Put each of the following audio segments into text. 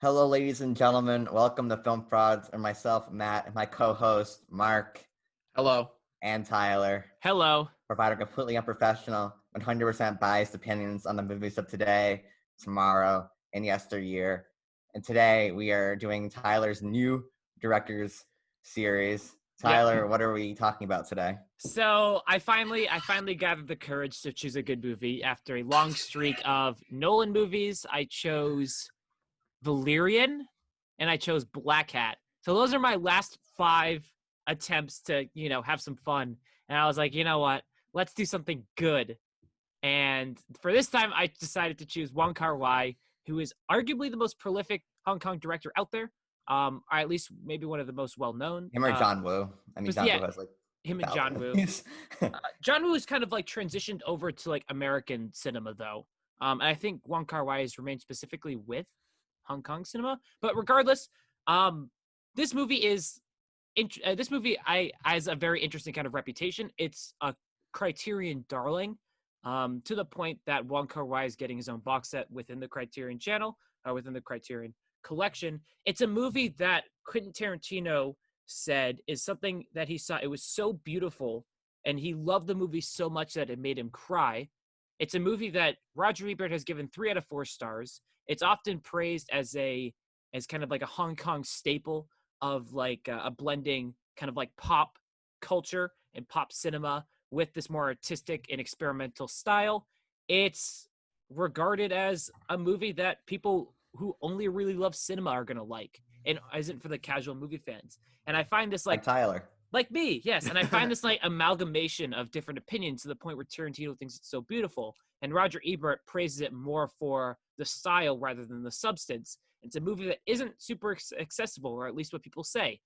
Hello, ladies and gentlemen. Welcome to Film Frauds, and myself, Matt, and my co-host, Mark Hello. and Tyler, Hello. provide our completely unprofessional, 100% biased opinions on the movies of today, tomorrow, and yesteryear. And today we are doing Tyler's new director's series. Tyler, what are we talking about today? So I finally gathered the courage to choose a good movie after a long streak of Nolan movies. I chose Valerian and I chose Black Hat. So those are my last 5 attempts to, have some fun. And I was like, you know what? Let's do something good. And for this time, I decided to choose Wong Kar-Wai, who is arguably the most prolific Hong Kong director out there, or at least maybe one of the most well-known. Him or John Woo? I mean, John Woo has like him and John Woo. John Woo is kind of like transitioned over to like American cinema, though. And I think Wong Kar-Wai has remained specifically with Hong Kong cinema. But regardless, this movie has a very interesting kind of reputation. It's a Criterion darling, to the point that Wong Kar-Wai is getting his own box set within the Criterion channel, within the Criterion collection. It's a movie that Quentin Tarantino said is something that he saw. It was so beautiful, and he loved the movie so much that it made him cry. It's a movie that Roger Ebert has given 3 out of 4 stars. It's often praised as kind of like a Hong Kong staple of like a blending kind of like pop culture and pop cinema with this more artistic and experimental style. It's regarded as a movie that people who only really love cinema are going to like, and isn't for the casual movie fans. And I find this like Tyler. Like me, yes. And I find this like amalgamation of different opinions to the point where Tarantino thinks it's so beautiful, and Roger Ebert praises it more for the style rather than the substance. It's a movie that isn't super accessible, or at least what people say.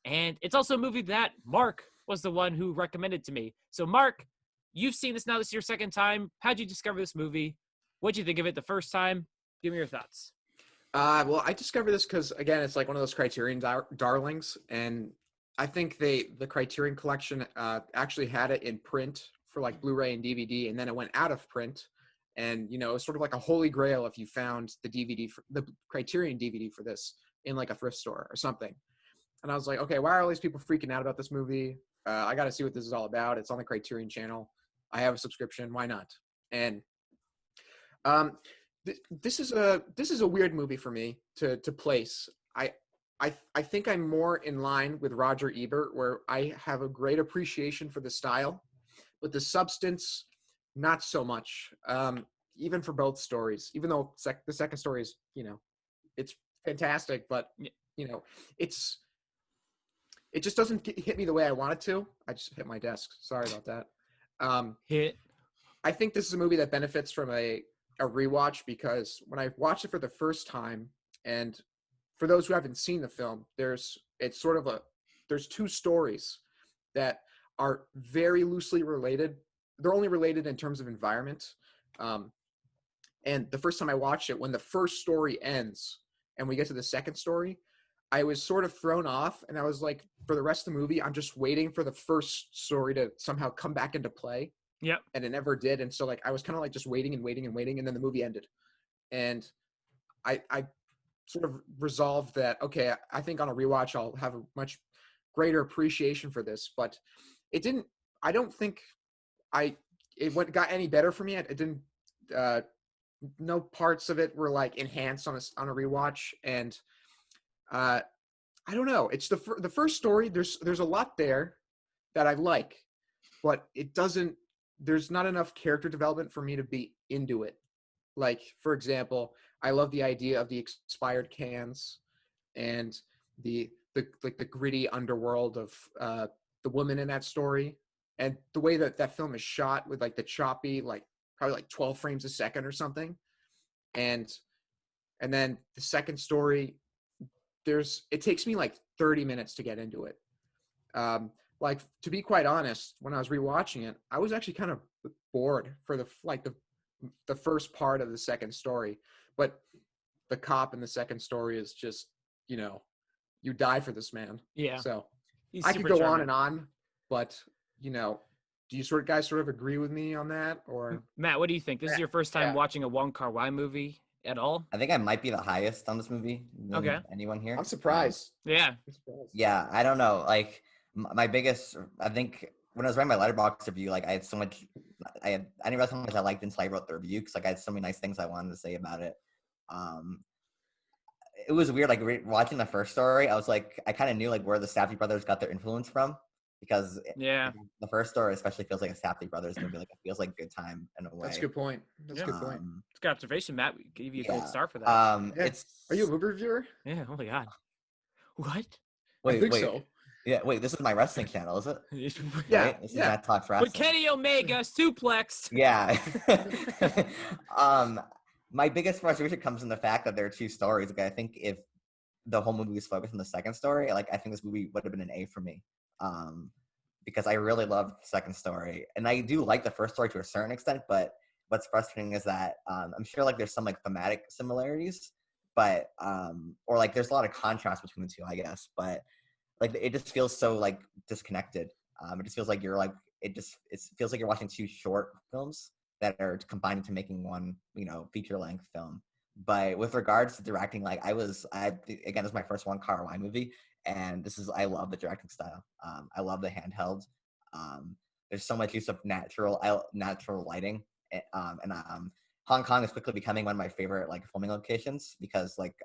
And it's also a movie that Mark was the one who recommended to me. So Mark, you've seen this now. This is your second time. How'd you discover this movie? What'd you think of it the first time? Give me your thoughts. Well, I discovered this because, again, it's like one of those Criterion darlings, and I think the Criterion collection actually had it in print for like Blu-ray and DVD, and then it went out of print. And, it was sort of like a holy grail if you found the Criterion DVD for this in like a thrift store or something. And I was like, okay, why are all these people freaking out about this movie? I got to see what this is all about. It's on the Criterion channel. I have a subscription. Why not? And this is a weird movie for me to place. I think I'm more in line with Roger Ebert, where I have a great appreciation for the style, but the substance, not so much. Even for both stories, even though the second story is, it's fantastic, but it just doesn't hit me the way I want it to. I just hit my desk. Sorry about that. I think this is a movie that benefits from a rewatch, because when I watched it for the first time, and for those who haven't seen the film, there's 2 stories that are very loosely related. They're only related in terms of environment. And the first time I watched it, when the first story ends and we get to the second story, I was sort of thrown off, and I was like, for the rest of the movie, I'm just waiting for the first story to somehow come back into play. Yep. And it never did. And so like I was kind of like just waiting, and then the movie ended. And I sort of resolved that, okay, I think on a rewatch I'll have a much greater appreciation for this. But it didn't. I don't think got any better for me. It didn't. No parts of it were like enhanced on a rewatch. And I don't know. It's the first story. There's a lot there that I like, but it doesn't. There's not enough character development for me to be into it. Like, for example, I love the idea of the expired cans and the gritty underworld of the woman in that story, and the way that film is shot with like the choppy, like probably like 12 frames a second or something. And then the second story, it takes me like 30 minutes to get into it. Like, to be quite honest, when I was rewatching it, I was actually kind of bored for the first part of the second story. But the cop in the second story is just, you die for this man. Yeah. So He's I could super go charming. on and on, but, do you guys sort of agree with me on that? Or Matt, what do you think? This is your first time watching a Wong Kar-Wai movie. at all? I think I might be the highest on this movie than Okay. anyone here. I'm surprised. Yeah. I'm surprised. Yeah, I don't know. Like my biggest, I think when I was writing my letterbox review, like I had so much, I didn't realize how much I liked until I wrote the review because like I had so many nice things I wanted to say about it. Um, it was weird, like watching the first story. I was like, I kind of knew like where the Safdie brothers got their influence from because Yeah. the first story especially feels like a Safdie brothers movie. Like it feels like Good Time in a way. That's a good point. That's a good point. It's a good observation, Matt. We gave you a gold Yeah. star for that. Yeah. It's. Are you a movie reviewer? Yeah. Oh my god. What? I think so. Yeah, wait, this is my wrestling channel, is it? Yeah, Right? This is yeah. Matt Talks With Wrestling. Kenny Omega suplexed. Yeah. My biggest frustration comes in the fact that there are two stories. Like I think if the whole movie was focused on the second story, like I think this movie would have been an A for me. Because I really loved the second story. And I do like the first story to a certain extent, but what's frustrating is that I'm sure like there's some like thematic similarities, but or like there's a lot of contrast between the two, I guess. But like it just feels so like disconnected. It just feels like you're like it feels like you're watching two short films that are combined into making one, feature length film. But with regards to directing, like again, this is my first Wong Kar-Wai movie, and I love the directing style. I love the handheld. There's so much use of natural lighting, and Hong Kong is quickly becoming one of my favorite like filming locations because like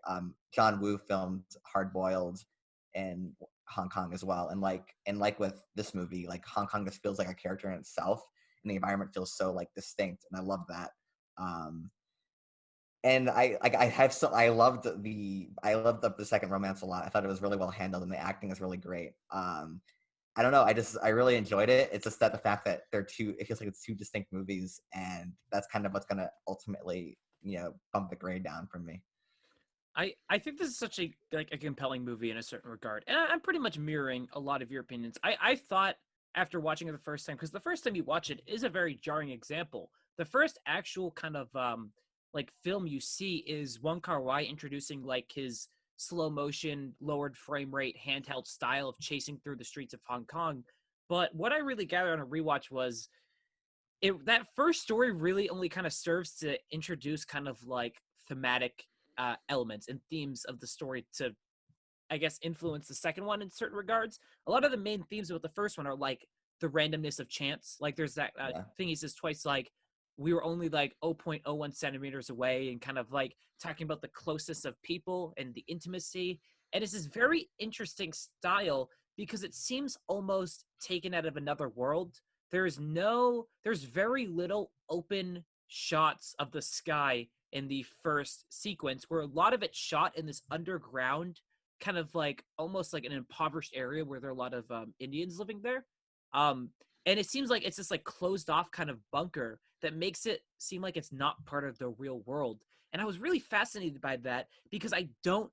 John Woo filmed Hard Boiled in Hong Kong as well, and like with this movie, like Hong Kong just feels like a character in itself, and the environment feels so like distinct, and I love that. And I loved the second romance a lot. I thought it was really well handled, and the acting is really great. I don't know. I really enjoyed it. It's just that the fact that it feels like it's two distinct movies, and that's kind of what's gonna ultimately, bump the grade down for me. I think this is such a compelling movie in a certain regard, and I'm pretty much mirroring a lot of your opinions. I thought after watching it the first time, because the first time you watch it is a very jarring example. The first actual kind of like film you see is Wong Kar-Wai introducing like his slow motion, lowered frame rate, handheld style of chasing through the streets of Hong Kong. But what I really gathered on a rewatch was that first story really only kind of serves to introduce kind of like thematic elements and themes of the story to, I guess, influence the second one in certain regards. A lot of the main themes with the first one are like the randomness of chance. Like there's that thing he says twice, like we were only like 0.01 centimeters away, and kind of like talking about the closeness of people and the intimacy. And it's this very interesting style because it seems almost taken out of another world. There's very little open shots of the sky in the first sequence, where a lot of it's shot in this underground kind of like almost like an impoverished area where there are a lot of Indians living there. And it seems like it's this like closed off kind of bunker that makes it seem like it's not part of the real world. And I was really fascinated by that because I don't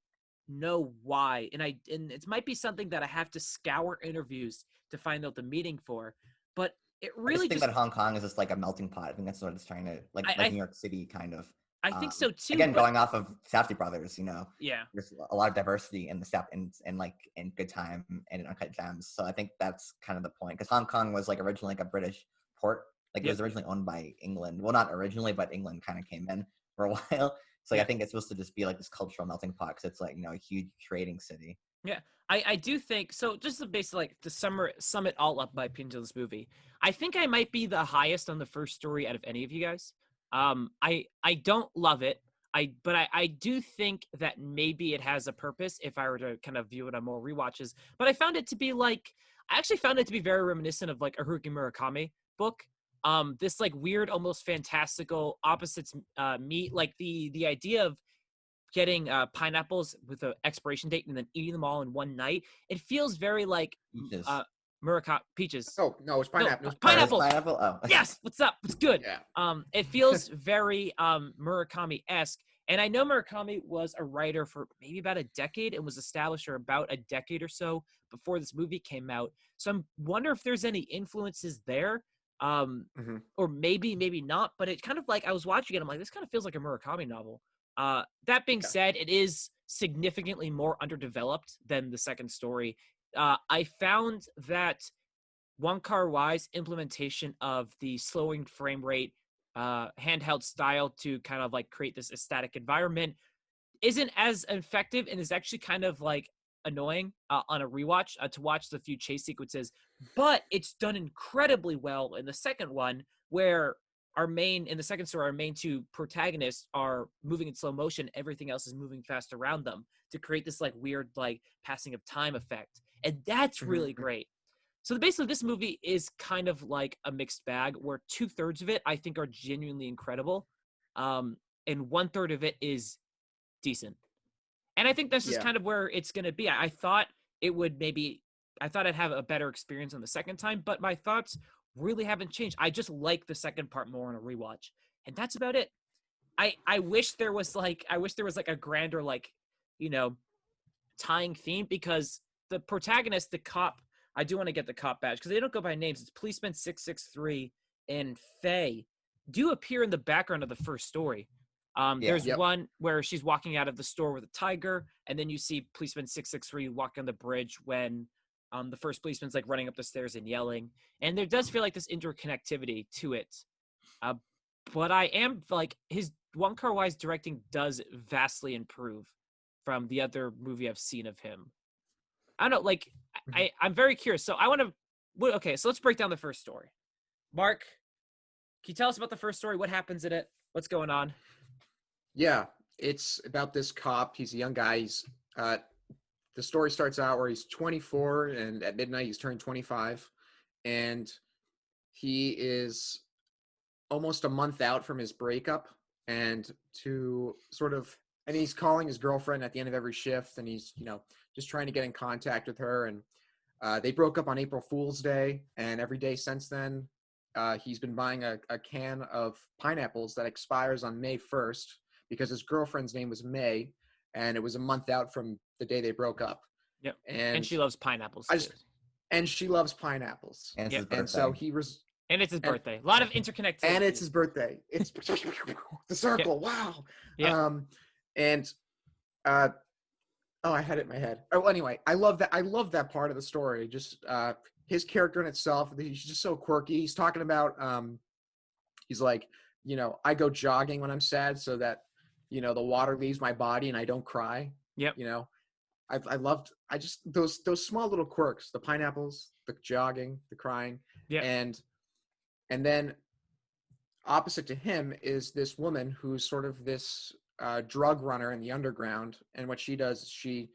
know why. And it might be something that I have to scour interviews to find out the meaning for. But it I really just think that Hong Kong is just like a melting pot. I think that's what it's trying to like New York City kind of. I think so too. Again, going off of Safdie brothers, Yeah. there's a lot of diversity in the stuff in like in Good Time and in Uncut Gems. So I think that's kind of the point, because Hong Kong was like originally like a British port. Like it was originally owned by England. Well, not originally, but England kind of came in for a while. So I think it's supposed to just be like this cultural melting pot because it's like a huge trading city. Yeah, I do think so. Just to basically like to sum it all up, my opinion of this movie, I think I might be the highest on the first story out of any of you guys. I don't love it. But I do think that maybe it has a purpose if I were to kind of view it on more rewatches. But I actually found it to be very reminiscent of like a Haruki Murakami book. This like weird, almost fantastical opposites meet. Like the idea of getting pineapples with an expiration date and then eating them all in one night. It feels very like Peaches. Murakami peaches. Oh no, it's pineapple. No, pineapple. Pineapple. Oh. Yes. What's up? What's good? Yeah. It feels very Murakami-esque. And I know Murakami was a writer for maybe about a decade and was established for about a decade or so before this movie came out. So I'm wonder if there's any influences there. Or maybe not. But it kind of like I was watching it, I'm like, this kind of feels like a Murakami novel. That being said, it is significantly more underdeveloped than the second story. I found that Wong Kar-Wai's implementation of the slowing frame rate handheld style to kind of like create this ecstatic environment isn't as effective and is actually kind of like annoying on a rewatch to watch the few chase sequences, but it's done incredibly well in the second one, where in the second story, our main two protagonists are moving in slow motion. Everything else is moving fast around them to create this like weird, like passing of time effect. And that's really great. So basically this movie is kind of like a mixed bag where 2/3 of it, I think, are genuinely incredible. And 1/3 of it is decent. And I think that's just kind of where it's going to be. I thought I'd have a better experience on the second time, but my thoughts really haven't changed. I just like the second part more on a rewatch. And that's about it. I wish there was like a grander, like, tying theme, because the protagonist, the cop, I do want to get the cop badge because they don't go by names. It's Policeman 663 and Faye do appear in the background of the first story. There's one where she's walking out of the store with a tiger, and then you see Policeman 663 walk on the bridge when the first policeman's like running up the stairs and yelling. And there does feel like this interconnectivity to it. But I am like, Wong Kar-Wai's directing does vastly improve from the other movie I've seen of him. I don't know, like, I'm very curious. So I want to, okay, so let's break down the first story. Mark, can you tell us about the first story? What happens in it? What's going on? Yeah, it's about this cop. He's a young guy. The story starts out where he's 24, and at midnight he's turning 25, and he is almost a month out from his breakup, and he's calling his girlfriend at the end of every shift, and he's just trying to get in contact with her. And they broke up on April Fool's Day, and every day since then, he's been buying a can of pineapples that expires on May 1st because his girlfriend's name was May, and it was a month out from the day they broke up. Yep. And she loves pineapples. And she loves pineapples. And it's his birthday. And so and it's his birthday. A lot of interconnectivity. And it's his birthday. It's the circle. Yep. Wow. Yeah. I had it in my head. Oh, anyway, I love that part of the story. Just his character in itself. He's just so quirky. He's talking about he's like, I go jogging when I'm sad so that the water leaves my body and I don't cry. Yep. I just those small little quirks, the pineapples, the jogging, the crying. Yeah. And then opposite to him is this woman who's sort of this drug runner in the underground. And what she does is she,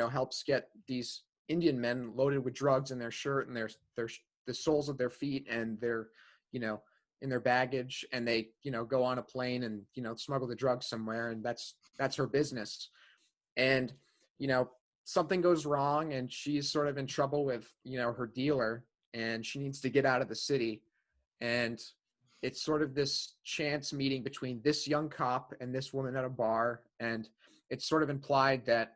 helps get these Indian men loaded with drugs in their shirt and the soles of their feet and their, in their baggage. And they, go on a plane and, smuggle the drugs somewhere. And that's her business. And, something goes wrong and she's sort of in trouble with, her dealer, and she needs to get out of the city. And it's sort of this chance meeting between this young cop and this woman at a bar. And it's sort of implied that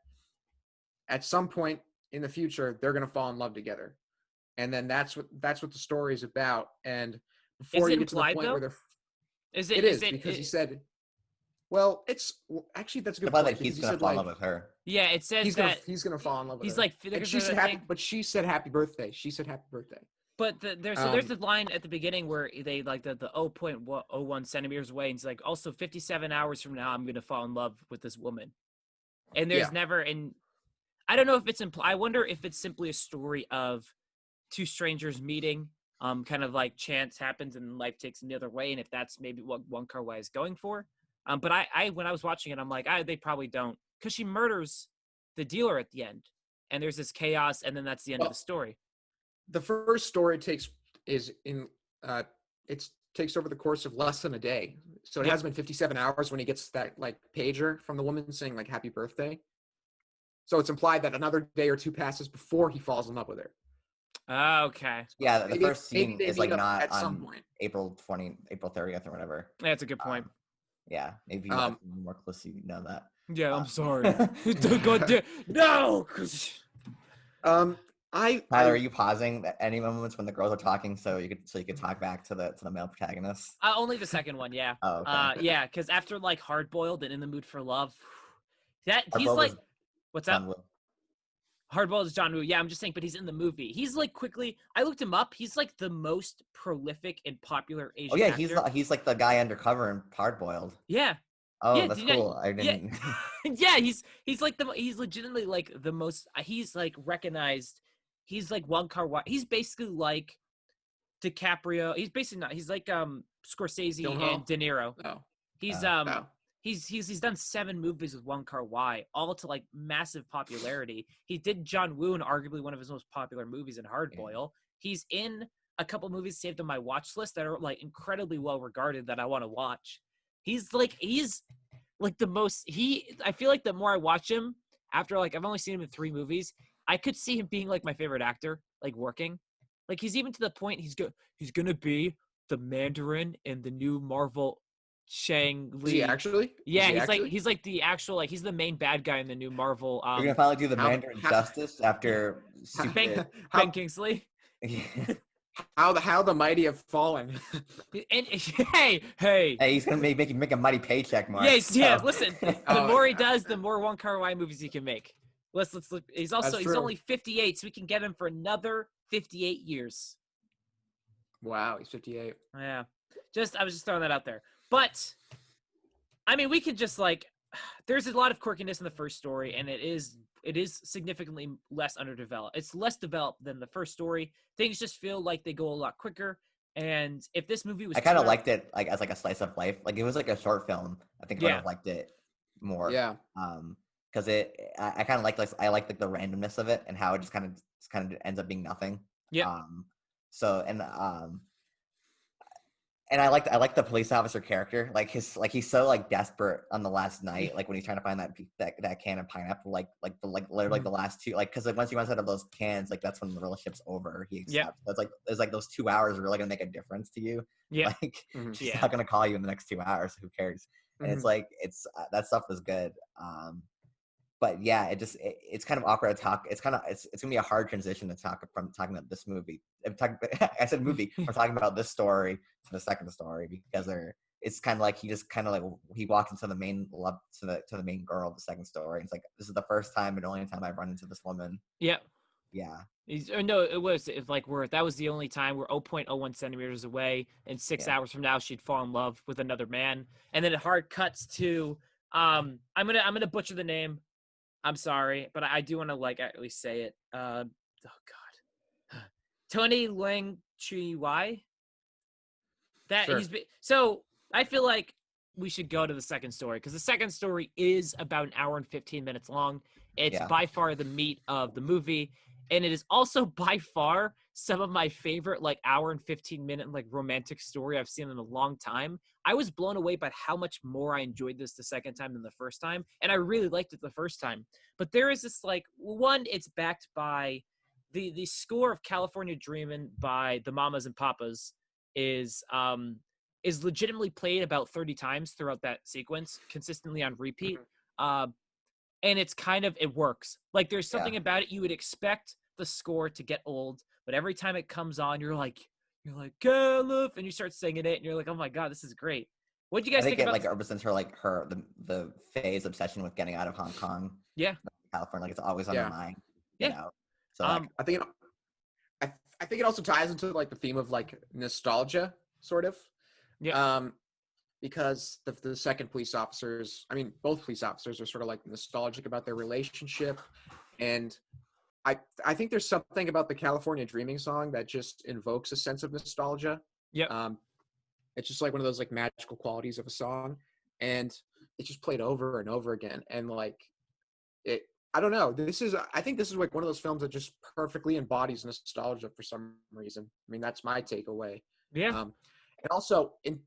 at some point in the future, they're going to fall in love together. And then that's what the story is about. And before you get to the point where they're, it is because he said, well, it's actually, that's a good point. That he's going to fall in love with her. Yeah, it says he's going to fall in love with her. He's like, and she said happy, but she said happy birthday. She said happy birthday. But there's the line at the beginning where they like the 0.01 centimeters away, and it's like, also 57 hours from now, I'm going to fall in love with this woman. And there's never, and I don't know if it's I wonder if it's simply a story of two strangers meeting, kind of like chance happens and life takes another way, and if that's maybe what Wong Kar-Wai is going for. But I when I was watching it, I'm like, they probably don't, because she murders the dealer at the end, and there's this chaos, and then that's the end of the story. The first story takes over the course of less than a day. So it has been 57 hours when he gets that like pager from the woman saying like happy birthday. So it's implied that another day or two passes before he falls in love with her. Okay. Yeah, the first scene is like not at on some point. April 30th or whatever. That's a good point. Yeah, maybe you have more closely know that. Yeah, I'm sorry. No. Tyler, are you pausing at any moments when the girls are talking so you could talk back to the male protagonist? Only the second one, yeah. Oh, okay. Yeah, because after like Hard Boiled and In the Mood for Love, he's like, what's up? Hardball is John Woo. Yeah, I'm just saying, but he's in the movie. He's like quickly. I looked him up. He's like the most prolific and popular Oh Asian yeah, actor. he's like the guy undercover in Hard Boiled. Yeah, Oh, yeah, that's did you know, cool. I yeah, didn't. yeah. He's like he's legitimately like the most. He's like recognized. He's like Wong Kar-Wai. He's basically like DiCaprio. He's basically not. He's like Scorsese Gyllenhaal? and De Niro. Oh, He's oh, he's done 7 movies with Wong Kar-Wai, all to like massive popularity. He did John Woo in arguably one of his most popular movies in Hard Yeah. Boil. He's in a couple movies saved on my watch list that are like incredibly well regarded that I want to watch. He's the most I feel like the more I watch him after like I've only seen him in 3 movies, I could see him being like my favorite actor, like working. Like he's even to the point he's gonna be the Mandarin in the new Marvel is he Shang-Li. actually? Yeah, Is he he's actually? like the actual like he's the main bad guy in the new Marvel You're gonna finally do the How, Mandarin how, justice after Ben stupid. Ben how, Kingsley. how the mighty have fallen. And hey, Hey, he's gonna make a mighty paycheck, Mark. yeah, So. listen, the Oh, more he does, the more Wong Kar-Wai movies he can make. Let's look. He's That's true. only 58, so we can get him for another 58 years. Wow, he's 58. Yeah. I was just throwing that out there. But I mean, we could just like there's a lot of quirkiness in the first story, and it is significantly less underdeveloped. It's less developed than the first story. Things just feel like they go a lot quicker. And if this movie was I kind of 2 liked it like as like a slice of life. Like it was like a short film. I think I would Yeah. have liked it more. Yeah. Because I kind of like the randomness of it and how it just kind of ends up being nothing. Yeah. So and I like the police officer character. Like he's so like desperate on the last night, like when he's trying to find that can of pineapple, literally the last 2, like because like once he runs out of those cans, like that's when the relationship's over. He Yeah. accepts. That's like it's like those 2 hours are really gonna make a difference to you. Yeah. Like Mhm. she's Yeah. not gonna call you in the next 2 hours. Who cares? And it's Mhm. like that stuff was good. But yeah, it's kind of awkward to talk. It's gonna be a hard transition to talk from talking about this movie. I said movie. We're talking about this story to the second story because it's kind of like he just kind of like he walks into the main love to the main girl of the second story. And it's like this is the first time and only time I've run into this woman. Yeah. Yeah. No, it was like that was the only time we're 0.01 centimeters away, and 6 hours from now she'd fall in love with another man, and then it hard cuts to I'm gonna butcher the name. I'm sorry, but I do want to like at least say it. Oh God, Tony Leung Chi Wai. That Sure. so I feel like we should go to the second story because the second story is about an hour and 15 minutes long. It's Yeah. by far the meat of the movie, and it is also by far some of my favorite like hour and 15-minute like romantic story I've seen in a long time. I was blown away by how much more I enjoyed this the second time than the first time, and I really liked it the first time. But there is this like one, it's backed by the score of California Dreamin' by the Mamas and Papas is legitimately played about 30 times throughout that sequence, consistently on repeat. And it's kind of, it works. Like there's something about it, you would expect the score to get old, but every time it comes on, you're like Caliph, and you start singing it, and you're like, oh my God, this is great. What'd you guys think it about like represents the phase obsession with getting out of Hong Kong. Yeah. California, like it's always on her mind. Yeah. Get out. So like, I think I think it also ties into like the theme of like nostalgia, sort of. Yeah. Because the second police officers, I mean, both police officers are sort of like nostalgic about their relationship, and I think there's something about the California Dreaming song that just invokes a sense of nostalgia. Yeah. It's just like one of those like magical qualities of a song, and it's just played over and over again, and like it. I don't know. I think this is like one of those films that just perfectly embodies nostalgia for some reason. I mean, that's my takeaway. Yeah. And also, in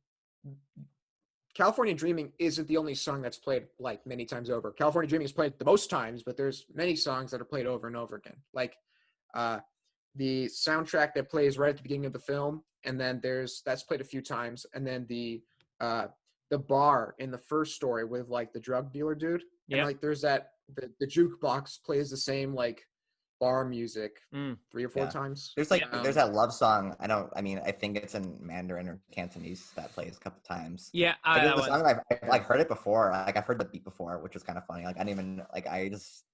California Dreaming isn't the only song that's played like many times over. California Dreaming is played the most times, but there's many songs that are played over and over again. Like the soundtrack that plays right at the beginning of the film, and then that's played a few times, and then the bar in the first story with like the drug dealer dude, and like there's that the jukebox plays the same like bar music 3 or 4 times. There's like there's that love song. I think it's in Mandarin or Cantonese that plays a couple times. Yeah. Like the song I've like heard it before. Like I've heard the beat before, which was kind of funny. Like I didn't even like I just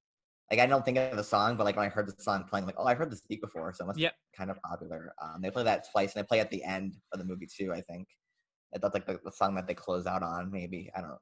like I don't think of the song, but like when I heard the song playing, like, oh, I've heard this beat before, so it must be Yep. kind of popular. They play that twice, and they play at the end of the movie too. I think that's like the song that they close out on. Maybe I don't.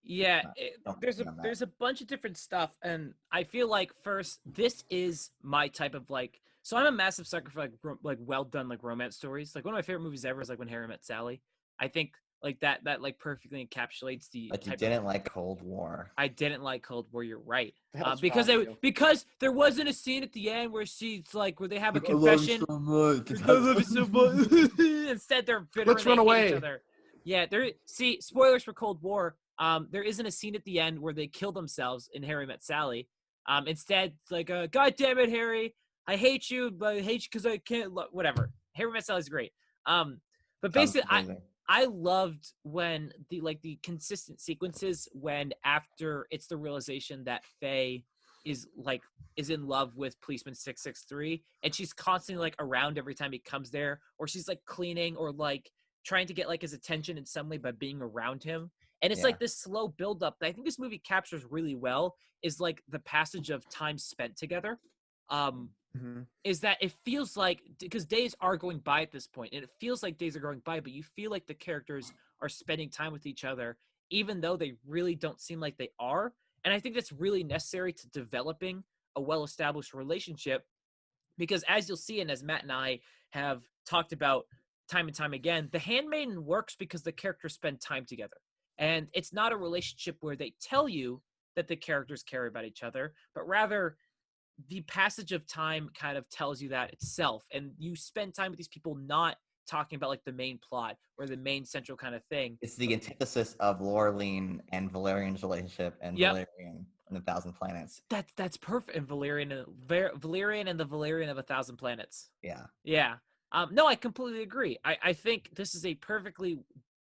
Yeah, Not, don't there's me on that. a bunch of different stuff, and I feel like first this is my type of like. So I'm a massive sucker for like well done like romance stories. Like one of my favorite movies ever is like When Harry Met Sally. I think like that like perfectly encapsulates the But you type didn't like Cold War. I didn't like Cold War. You're right. That's Because wrong with you. because there wasn't a scene at the end where she's like where they have a Like, I love you confession. so much. I love you so much. Instead, they're bitter Let's and they run hate each away. other. Yeah, there. See, spoilers for Cold War. There isn't a scene at the end where they kill themselves in Harry Met Sally. Instead, it's like, God damn it, Harry, I hate you, but I hate you because I can't. Whatever. Harry Met Sally's great. But Sounds basically, amazing. I loved when the consistent sequences when after it's the realization that Faye is in love with policeman 663 and she's constantly like around every time he comes there, or she's like cleaning or like trying to get like his attention in some way by being around him. And it's Yeah. like this slow buildup that I think this movie captures really well is like the passage of time spent together. Mhm. Is that it feels like because days are going by at this point and it feels like days are going by, but you feel like the characters are spending time with each other even though they really don't seem like they are. And I think that's really necessary to developing a well-established relationship because as you'll see and as Matt and I have talked about time and time again, the Handmaiden works because the characters spend time together. And it's not a relationship where they tell you that the characters care about each other, but rather the passage of time kind of tells you that itself. And you spend time with these people not talking about like the main plot or the main central kind of thing. It's the antithesis of Laureline and Valerian's relationship and Yep. Valerian and the Thousand Planets. That's perfect. And Valerian and the Valerian of 1,000 Planets. Yeah. Yeah. No, I completely agree. I think this is a perfectly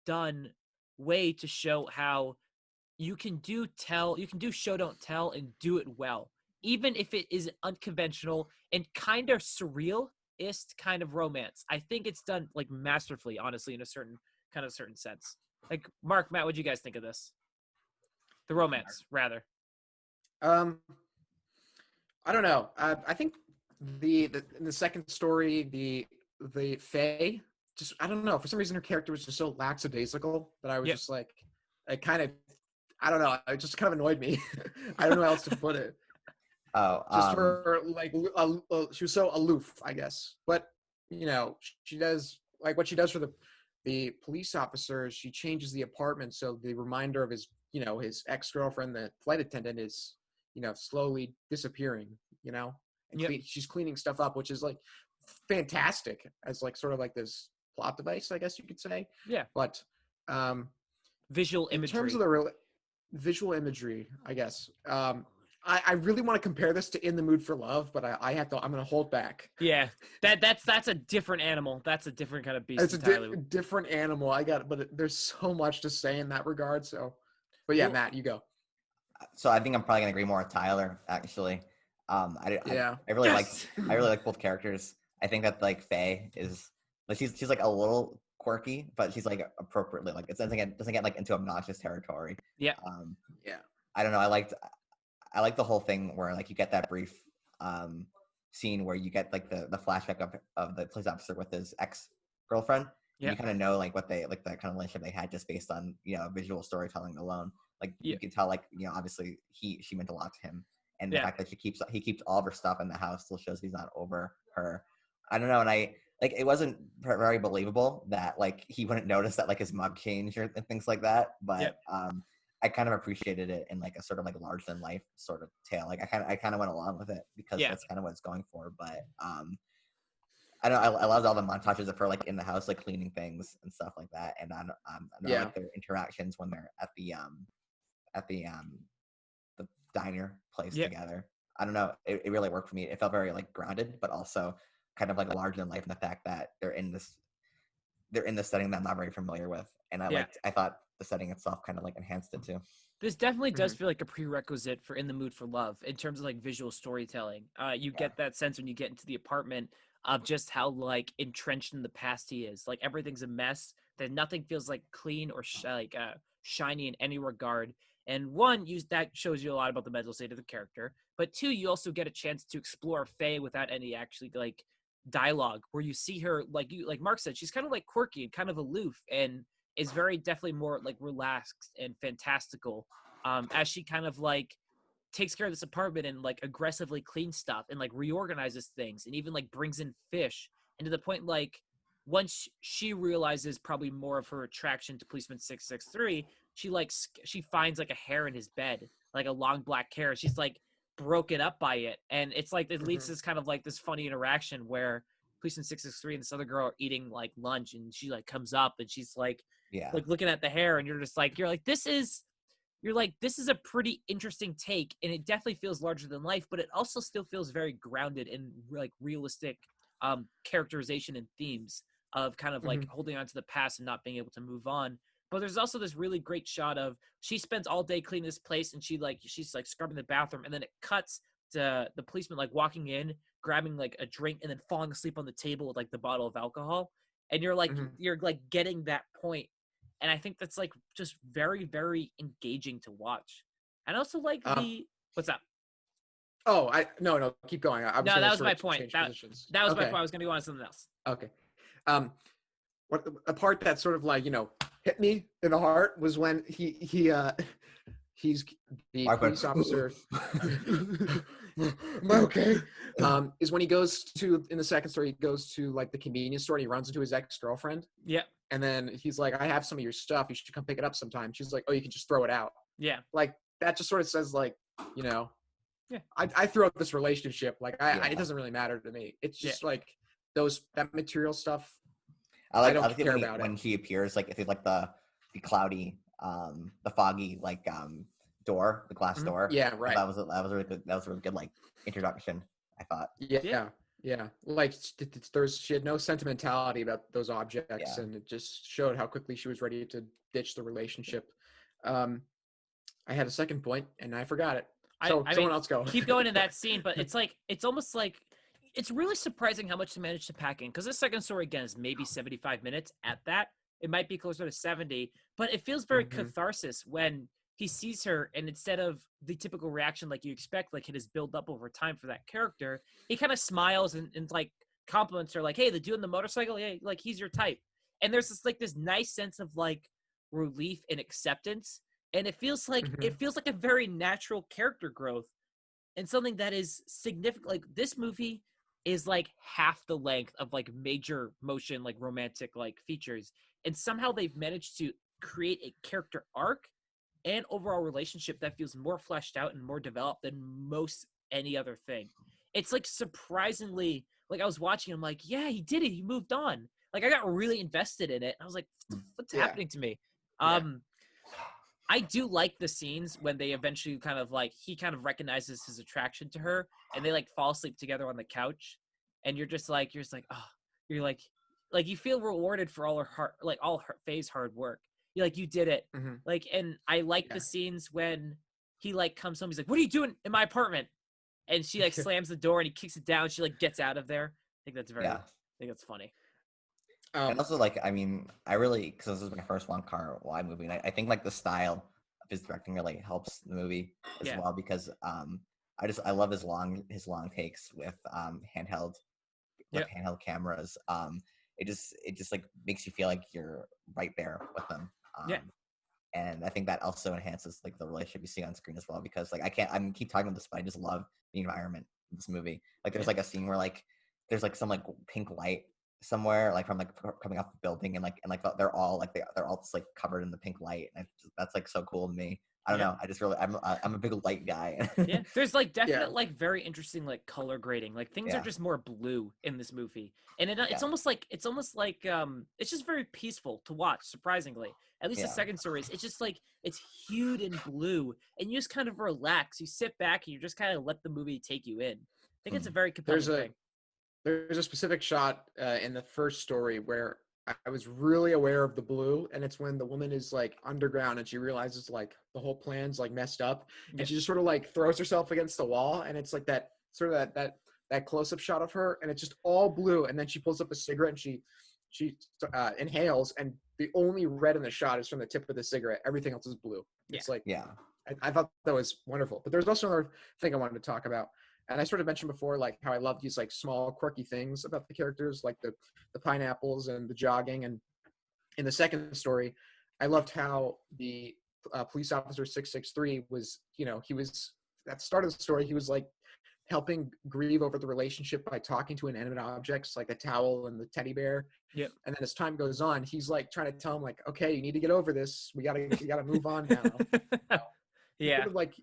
done way to show how you can do show don't tell and do it well, even if it is unconventional and kind of surrealist kind of romance. I think it's done like masterfully, honestly, in a certain sense. Like Mark, Matt, what do you guys think of this? The romance, rather. Um, I don't know. I think in the second story, the Faye, just I don't know. For some reason, her character was just so lackadaisical that I was Yep. just like, I kind of, I don't know. It just kind of annoyed me. I don't know how else to put it. Oh, Just her like she was so aloof, I guess. But you know, she does like what she does for the police officers. She changes the apartment so the reminder of his ex-girlfriend, the flight attendant, is slowly disappearing. And Yep. she's cleaning stuff up, which is like fantastic as like sort of like this plot device, I guess you could say. Yeah. But Visual in imagery. terms of the visual imagery, I guess. I really want to compare this to In the Mood for Love, but I'm going to hold back. Yeah, that's a different animal. That's a different kind of beast. It's a different animal. But there's so much to say in that regard. So, but yeah, Well, Matt, you go. so I think I'm probably gonna agree more with Tyler. Actually, I really Yes. like both characters. I think that like Faye is like she's like a little quirky, but she's like appropriately like it doesn't get like into obnoxious territory. Yeah. Yeah. I don't know. I like the whole thing where like you get that brief scene where you get like the flashback of the police officer with his ex-girlfriend. Yeah. You kind of know like what they like that kind of relationship they had just based on visual storytelling alone. Like Yeah. you can tell like obviously she meant a lot to him, and the Yeah. fact that he keeps all of her stuff in the house still shows he's not over her. I don't know, and I like it wasn't very believable that like he wouldn't notice that like his mug changed and things like that, but I kind of appreciated it in like a sort of like larger than life sort of tale. Like I kind of went along with it because that's kind of what it's going for. But I don't know. I loved all the montages of her like in the house, like cleaning things and stuff like that. And I like their interactions when they're at the diner place together. I don't know. It really worked for me. It felt very like grounded, but also kind of like larger than life in the fact that they're in this setting that I'm not very familiar with. And I thought the setting itself kind of like enhanced it too. This definitely does feel like a prerequisite for In the Mood for Love in terms of like visual storytelling. You get that sense when you get into the apartment of just how like entrenched in the past he is. Like everything's a mess. That nothing feels like clean or shiny in any regard. And one, that shows you a lot about the mental state of the character. But two, you also get a chance to explore Faye without any actually like dialogue, where you see her like Mark said, she's kind of like quirky and kind of aloof, and is very definitely more like relaxed and fantastical, as she kind of like takes care of this apartment and like aggressively cleans stuff and like reorganizes things and even like brings in fish. And to the point, like once she realizes probably more of her attraction to policeman 663, she finds like a hair in his bed, like a long black hair. She's like broken up by it, and it's like it leads to this kind of like this funny interaction where policeman 663 and this other girl are eating like lunch, and she like comes up and she's like looking at the hair, and you're like this is a pretty interesting take, and it definitely feels larger than life, but it also still feels very grounded in like realistic characterization and themes of kind of like holding on to the past and not being able to move on. But there's also this really great shot of she spends all day cleaning this place, and she's like scrubbing the bathroom, and then it cuts to the policeman like walking in, grabbing like a drink, and then falling asleep on the table with like the bottle of alcohol. And you're like getting that point. And I think that's like just very, very engaging to watch. And also like what's up? Oh, no, keep going. No, that was my point. That was my point. I was going to go on to something else. Okay. What a part that sort of like, hit me in the heart was when he's the police officer. Am I okay? Is when he goes to, in the second story, he goes to like the convenience store and he runs into his ex-girlfriend. Yeah. And then he's like, I have some of your stuff. You should come pick it up sometime. She's like, oh, you can just throw it out. Yeah. Like that just sort of says like, I threw out this relationship. Like it doesn't really matter to me. It's just like that material stuff. I don't care about when he appears, like if it's like the cloudy, the foggy like door, the glass door. Yeah, right. That was a really good. That was a really good like introduction, I thought. Yeah. Like she had no sentimentality about those objects, and it just showed how quickly she was ready to ditch the relationship. I had a second point and I forgot it. So someone else go. Keep going in that scene, but it's almost like it's really surprising how much they managed to pack in, because this second story again is maybe 75 minutes at that. It might be closer to 70, but it feels very catharsis when he sees her, and instead of the typical reaction like you expect, like it has built up over time for that character, he kind of smiles and like compliments her, like, hey, the dude on the motorcycle, yeah, like he's your type. And there's this nice sense of like relief and acceptance, and it feels like a very natural character growth, and something that is significant. Like this movie is like half the length of like major motion like romantic like features, and somehow they've managed to create a character arc and overall relationship that feels more fleshed out and more developed than most any other thing. It's like surprisingly, like I was watching, I'm like, yeah, he did it. He moved on. Like I got really invested in it. I was like, what's happening to me? I do like the scenes when they eventually kind of like, he kind of recognizes his attraction to her, and they like fall asleep together on the couch. And you're just like, oh, you're like you feel rewarded for all her Faye's hard work. You're like, you did it. Like, and I like the scenes when he like comes home. He's like, what are you doing in my apartment? And she like slams the door and he kicks it down. She like gets out of there. I think that's funny. And also, like, I mean, I really, because this is my first Wong Kar-Wai movie, and I think like the style of his directing really helps the movie as well, because I love his long takes with handheld cameras. It just like makes you feel like you're right there with them. And I think that also enhances like the relationship you see on screen as well, because like I keep talking about this, but I just love the environment in this movie. Like there's like a scene where like there's like some like pink light somewhere, like from like coming off the building, and they're all just like covered in the pink light, and that's like so cool to me. I don't know. I just really, I'm a big light guy. There's like definite like very interesting like color grading. Like things are just more blue in this movie, and it's almost like it's just very peaceful to watch. Surprisingly, at least the second story is. It's just like it's hued in blue, and you just kind of relax. You sit back and you just kind of let the movie take you in. I think it's a very compelling thing. There's a specific shot in the first story where I was really aware of the blue, and it's when the woman is like underground and she realizes like the whole plan's like messed up, and she just sort of like throws herself against the wall, and it's like that sort of that close-up shot of her, and it's just all blue, and then she pulls up a cigarette and she inhales, and the only red in the shot is from the tip of the cigarette. Everything else is blue. It's like I thought that was wonderful. But there's also another thing I wanted to talk about, and I sort of mentioned before, like how I love these like small quirky things about the characters, like the pineapples and the jogging. And in the second story, I loved how the police officer 663 was, he was at the start of the story, he was like helping grieve over the relationship by talking to inanimate objects like a towel and the teddy bear. Yep. And then as time goes on, he's like trying to tell him like, okay, you need to get over this. We gotta move on now. He Yeah. sort of like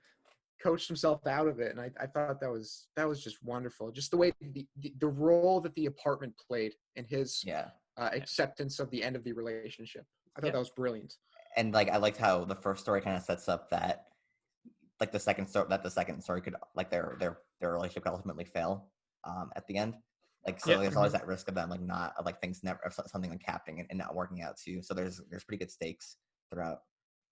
coached himself out of it, and I thought that was just wonderful. Just the way the role that the apartment played in his Yeah. acceptance of the end of the relationship. I thought Yep. that was brilliant. And like I liked how the first story kind of sets up that like the second story could like their relationship could ultimately fail at the end. Like so Yep. there's always that risk of them like not of like things never of something like happening and not working out too. So there's pretty good stakes throughout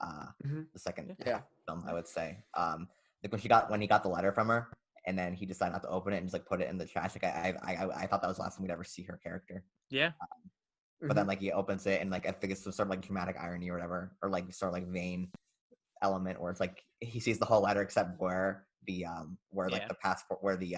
the second Yeah. film, I would say. Like when he got the letter from her and then he decided not to open it and just like put it in the trash. Like I thought that was the last time we'd ever see her character. Yeah. But then like he opens it and like I think it's some sort of like dramatic irony or whatever, or like sort of like vain element where it's like he sees the whole letter except where the where like Yeah. the passport where the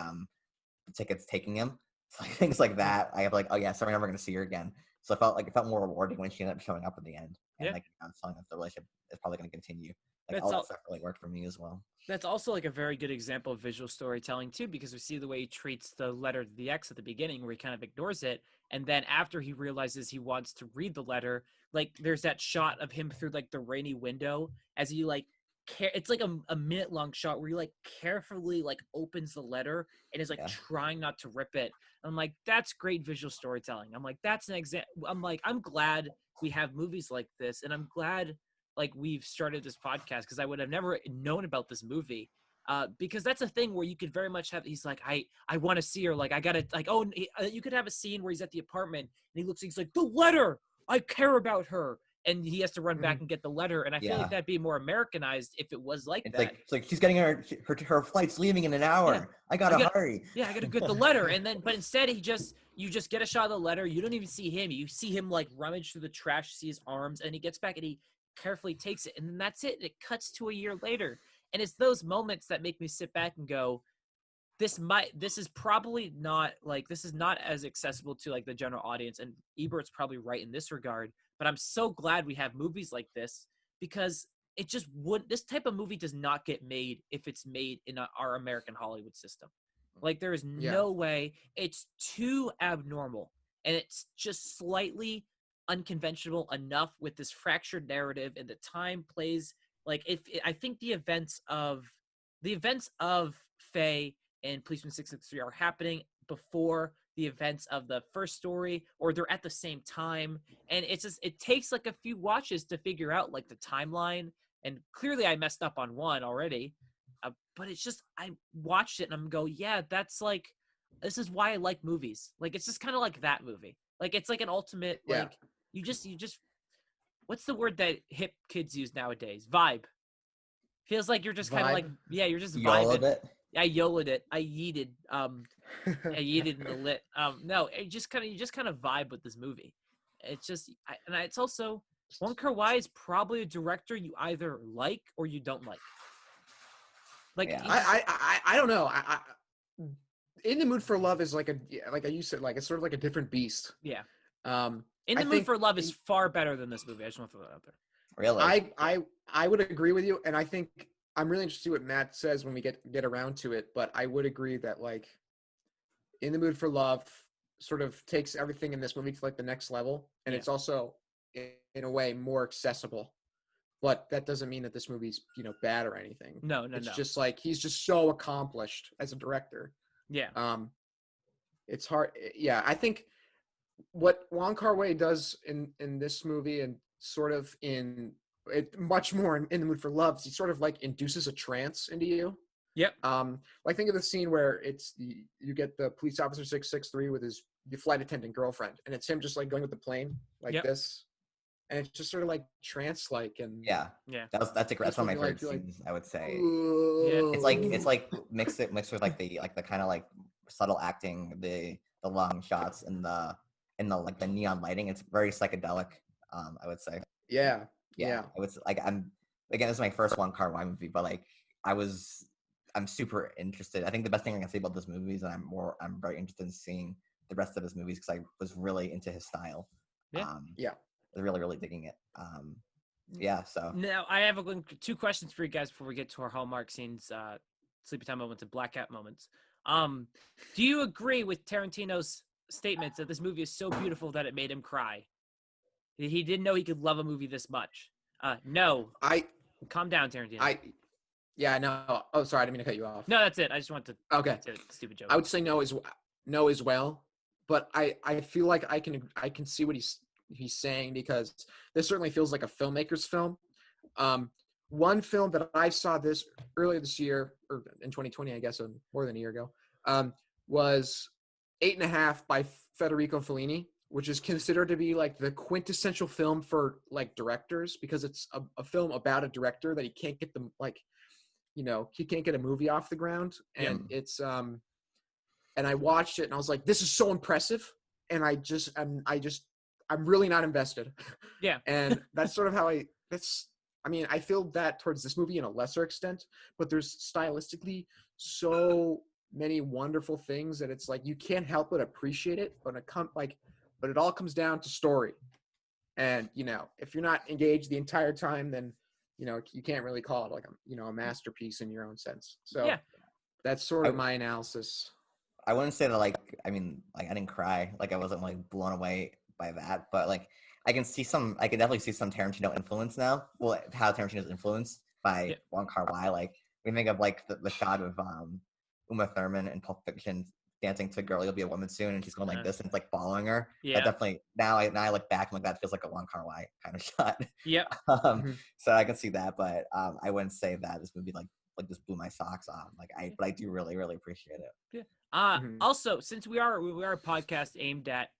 ticket's taking him. So like, things like that. I have like, oh yeah, so we're never gonna see her again. So it felt more rewarding when she ended up showing up at the end. And Yeah. like telling us the relationship is probably gonna continue. Like That's all that all. stuff really worked for me as well. That's also like a very good example of visual storytelling too, because we see the way he treats the letter to the ex at the beginning, where he kind of ignores it, and then after he realizes he wants to read the letter, like there's that shot of him through like the rainy window as he like it's like a minute long shot where he like carefully like opens the letter and is like Yeah. trying not to rip it. I'm like, that's great visual storytelling. I'm like, that's an example. I'm like, I'm glad we have movies like this, and I'm glad like we've started this podcast because I would have never known about this movie. Because that's a thing where you could very much have. He's like, I want to see her. Like, I gotta like. Oh, you could have a scene where he's at the apartment and he's like, the letter. I care about her, and he has to run back and get the letter. And I feel like that'd be more Americanized if it was like that. It's like she's getting her flight's leaving in an hour. Yeah. I gotta hurry. Yeah, I gotta get the letter, and then but instead you just get a shot of the letter. You don't even see him. You see him like rummage through the trash, see his arms, and he gets back and he carefully takes it, and then that's it. It cuts to a year later, and it's those moments that make me sit back and go, this is probably not like this is not as accessible to like the general audience, and Ebert's probably right in this regard. But I'm so glad we have movies like this because it just would. This type of movie does not get made if it's made in our American Hollywood system. Like there is no way. It's too abnormal, and it's just slightly unconventional enough with this fractured narrative, and the time plays like if I think the events of Faye and Policeman 663 are happening before the events of the first story, or they're at the same time, and it's just it takes like a few watches to figure out like the timeline. And clearly, I messed up on one already, but it's just I watched it and I'm go, yeah, that's like this is why I like movies. Like it's just kind of like that movie. Like it's like an ultimate like you just what's the word that hip kids use nowadays? Vibe. Feels like you're just kind of like you're just vibing. It. I YOLO'd it. I yeeted. I yeeted in the lit. No, you just kind of vibe with this movie. It's just, it's also Wong Kar-Wai is probably a director you either like or you don't like. Like I don't know. In the Mood for Love is like you said, like it's sort of like a different beast. Yeah. In the Mood for Love is far better than this movie. I just want to throw that out there. Really? I would agree with you, and I think I'm really interested to see what Matt says when we get around to it. But I would agree that like In the Mood for Love sort of takes everything in this movie to like the next level, and it's also in a way more accessible. But that doesn't mean that this movie's bad or anything. No. It's just like he's just so accomplished as a director. Yeah. It's hard. Yeah, I think what Wong Kar-Wai does in this movie and sort of in it much more in the Mood for Love, he sort of like induces a trance into you. Yep. Like think of the scene where you get the police officer 663 with the flight attendant girlfriend, and it's him just like going with the plane like this, and it's just sort of like trance-like and yeah. That's one of my favorite scenes. I would say. Yeah. It's like mixed with like the kind of like subtle acting, the long shots and the like the neon lighting. It's very psychedelic. I would say. Yeah. I would like again, this is my first Wong Kar-Wai movie, but like I'm super interested. I think the best thing I can say about this movie is that I'm very interested in seeing the rest of his movies because I was really into his style. Yeah. Yeah. I was really digging it. Yeah, so Now I have two questions for you guys before we get to our Hallmark scenes, sleepy time moments, and blackout moments. Do you agree with Tarantino's statements that this movie is so beautiful that it made him cry? He didn't know he could love a movie this much. No. Calm down, Tarantino. Yeah, no. Oh, sorry, I didn't mean to cut you off. No, that's it. I just want to. Okay. Say a stupid joke. I would say no as well, but I feel like I can see what he's saying because this certainly feels like a filmmaker's film. One film that I saw this earlier this year, or in 2020, I guess, more than a year ago, was 8.5 by Federico Fellini, which is considered to be like the quintessential film for like directors because it's a film about a director that he can't get them he can't get a movie off the ground, and it's and I watched it and I was like, this is so impressive, and I'm really not invested. Yeah. And that's sort of how I feel that towards this movie in a lesser extent, but there's stylistically so many wonderful things that it's like you can't help but appreciate it, but it all comes down to story. And if you're not engaged the entire time, then you can't really call it like a masterpiece in your own sense. So yeah. That's sort of my analysis. I wouldn't say that I didn't cry, like I wasn't like blown away by that, but like I can definitely see some Tarantino influence now. Well, how Tarantino is influenced by Wong Kar-Wai. Like we think of like the shot of Uma Thurman in Pulp Fiction dancing to "Girl, You'll Be a Woman Soon," and she's going like this and it's like following her. Yeah. That definitely now I look back and like that feels like a Wong Kar-Wai kind of shot. Yep. So I can see that, but I wouldn't say that this movie like just blew my socks off. But I do really appreciate it. Yeah. Also, since we are a podcast aimed at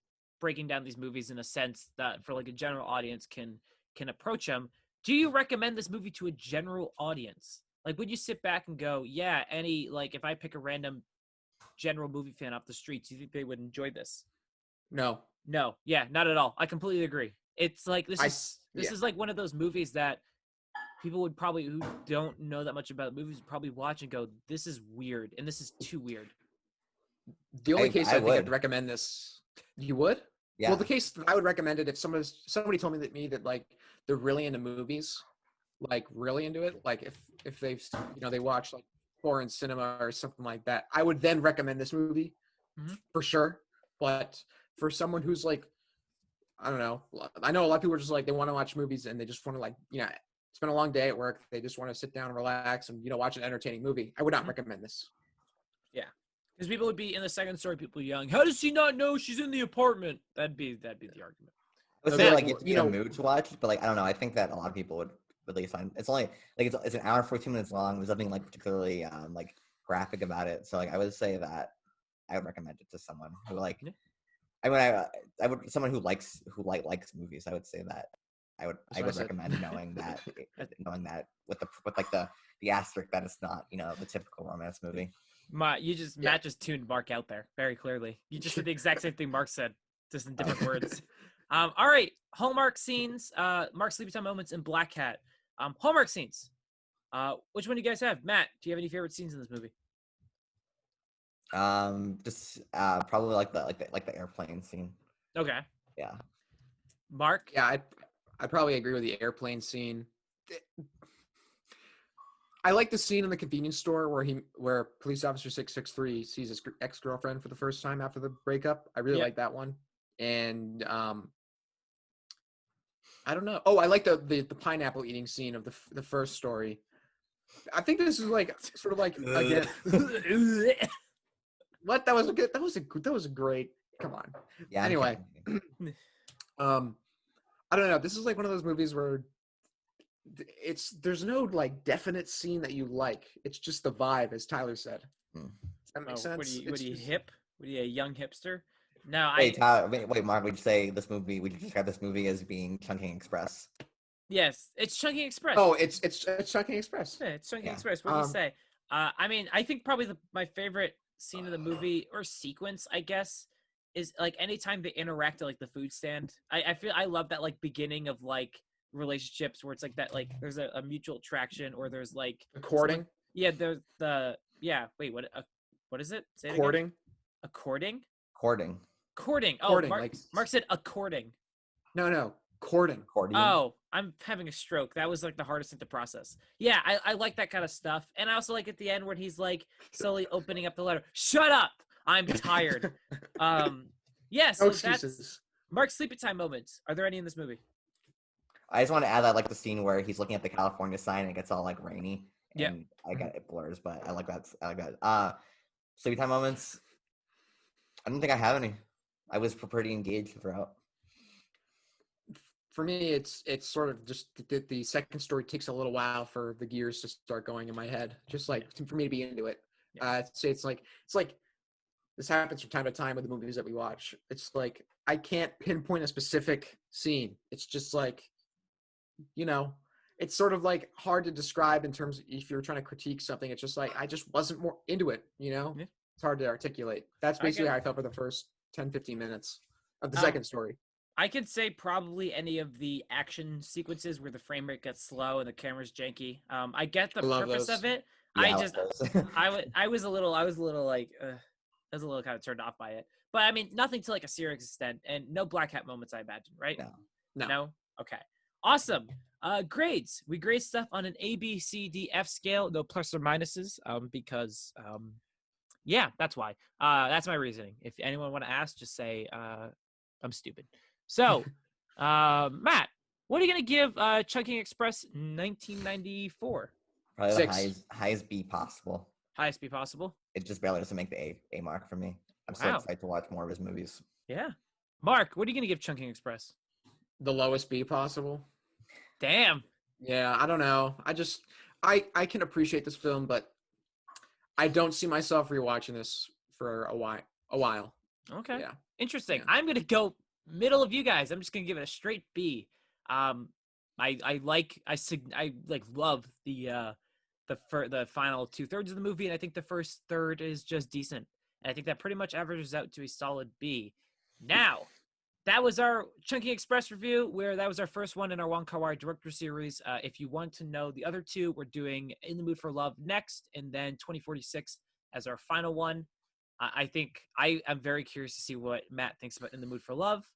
breaking down these movies in a sense that for like a general audience can approach them, do you recommend this movie to a general audience? Like, would you sit back and go, yeah, if I pick a random general movie fan off the streets, do you think they would enjoy this? No. Yeah, not at all. I completely agree. It's like this is like one of those movies that people would probably, who don't know that much about movies, would probably watch and go, this is weird, and this is too weird. The only case I think I'd recommend this, you would? Yeah. Well, the case that I would recommend it if somebody told me that like they're really into movies, like really into it, like if they've they watch like foreign cinema or something like that, I would then recommend this movie for sure. But for someone who's like, I don't know, I know a lot of people are just like they want to watch movies and they just want to like spend a long day at work, they just want to sit down and relax and watch an entertaining movie. I would not recommend this. Yeah. Because people would be in the second story, people yelling, "How does she not know she's in the apartment?" That'd be the argument. I would say like it's a mood to watch, but like I don't know. I think that a lot of people would at least find it's only like it's an hour and 14 minutes long. There's nothing like particularly like graphic about it. So like I would say that I would recommend it to someone who like I would someone who likes movies. I would say that I would recommend knowing that with the asterisk that it's not the typical romance movie. Matt just tuned Mark out there very clearly. You just said the exact same thing Mark said, just in different words. All right, Hallmark scenes, Mark sleepy time moments, and Black Hat. Hallmark scenes. Which one do you guys have? Matt, do you have any favorite scenes in this movie? Just probably like the airplane scene. Okay. Yeah. Mark? Yeah, I probably agree with the airplane scene. I like the scene in the convenience store where police officer 663 sees his ex-girlfriend for the first time after the breakup. I really like that one. And I don't know. Oh, I like the pineapple eating scene of the first story. I think this is like sort of like again. What? That was a great. Come on. Yeah. Anyway, I don't know. This is like one of those movies where there's no like definite scene that you like. It's just the vibe, as Tyler said. Does that make sense? What are you hip? What are you, a young hipster? No, Tyler, wait, Mark, would you describe this movie as being Chungking Express? Yes, it's Chungking Express. Oh, it's Chungking Express. Yeah, it's Chungking Express. What do you say? I mean, I think probably my favorite scene of the movie or sequence, I guess, is like anytime they interact at like the food stand. I love that like beginning of like relationships where it's like that, like there's a mutual attraction, or there's like Courting. yeah, there's the wait, what is it? Say it again. Courting. A courting? Courting. Courting. Oh, Courting, Mark, like- Mark said a courting. No. Courting. Accordion. Oh, I'm having a stroke. That was like the hardest thing to process. Yeah, I like that kind of stuff. And I also like at the end when he's like slowly opening up the letter. Shut up! I'm tired. Yeah, so No that's excuses. Mark's sleepy time moments. Are there any in this movie? I just want to add that I like the scene where he's looking at the California sign and it gets all like rainy. Yep. And I got it blurs, but I like that. I like that. Sleepy time moments. I don't think I have any. I was pretty engaged throughout. For me, it's sort of just the second story takes a little while for the gears to start going in my head, just like for me to be into it. Yeah. Say it's like this happens from time to time with the movies that we watch. It's like I can't pinpoint a specific scene. It's just like, it's sort of like hard to describe in terms of if you're trying to critique something. It's just like I just wasn't more into it. Yeah. It's hard to articulate. That's basically how I felt for the first 10-15 minutes of the second story. I could say probably any of the action sequences where the frame rate gets slow and the camera's janky. I get the purpose of it. Yeah, I was a little like, I was a little kind of turned off by it. But I mean, nothing to like a serious extent, and no black hat moments, I imagine, right? No. Okay. Awesome. Grades. We grade stuff on an A, B, C, D, F scale, no plus or minuses, because yeah, that's why. That's my reasoning. If anyone want to ask, just say I'm stupid. So, Matt, what are you gonna give Chungking Express 1994? Probably 6. the highest B possible. Highest B possible. It just barely doesn't make the A mark for me. I'm so Wow. excited to watch more of his movies. Yeah. Mark, what are you gonna give Chungking Express? The lowest B possible. Damn. Yeah, I don't know. I can appreciate this film, but I don't see myself rewatching this for a while. Okay. Yeah. Interesting. Yeah. I'm gonna go middle of you guys. I'm just gonna give it a straight B. I love the final 2/3 of the movie, and I think the first third is just decent. And I think that pretty much averages out to a solid B. Now, that was our Chungking Express review, where that was our first one in our Wong Kar-Wai director series. If you want to know the other two, we're doing In the Mood for Love next, and then 2046 as our final one. I think I am very curious to see what Matt thinks about In the Mood for Love,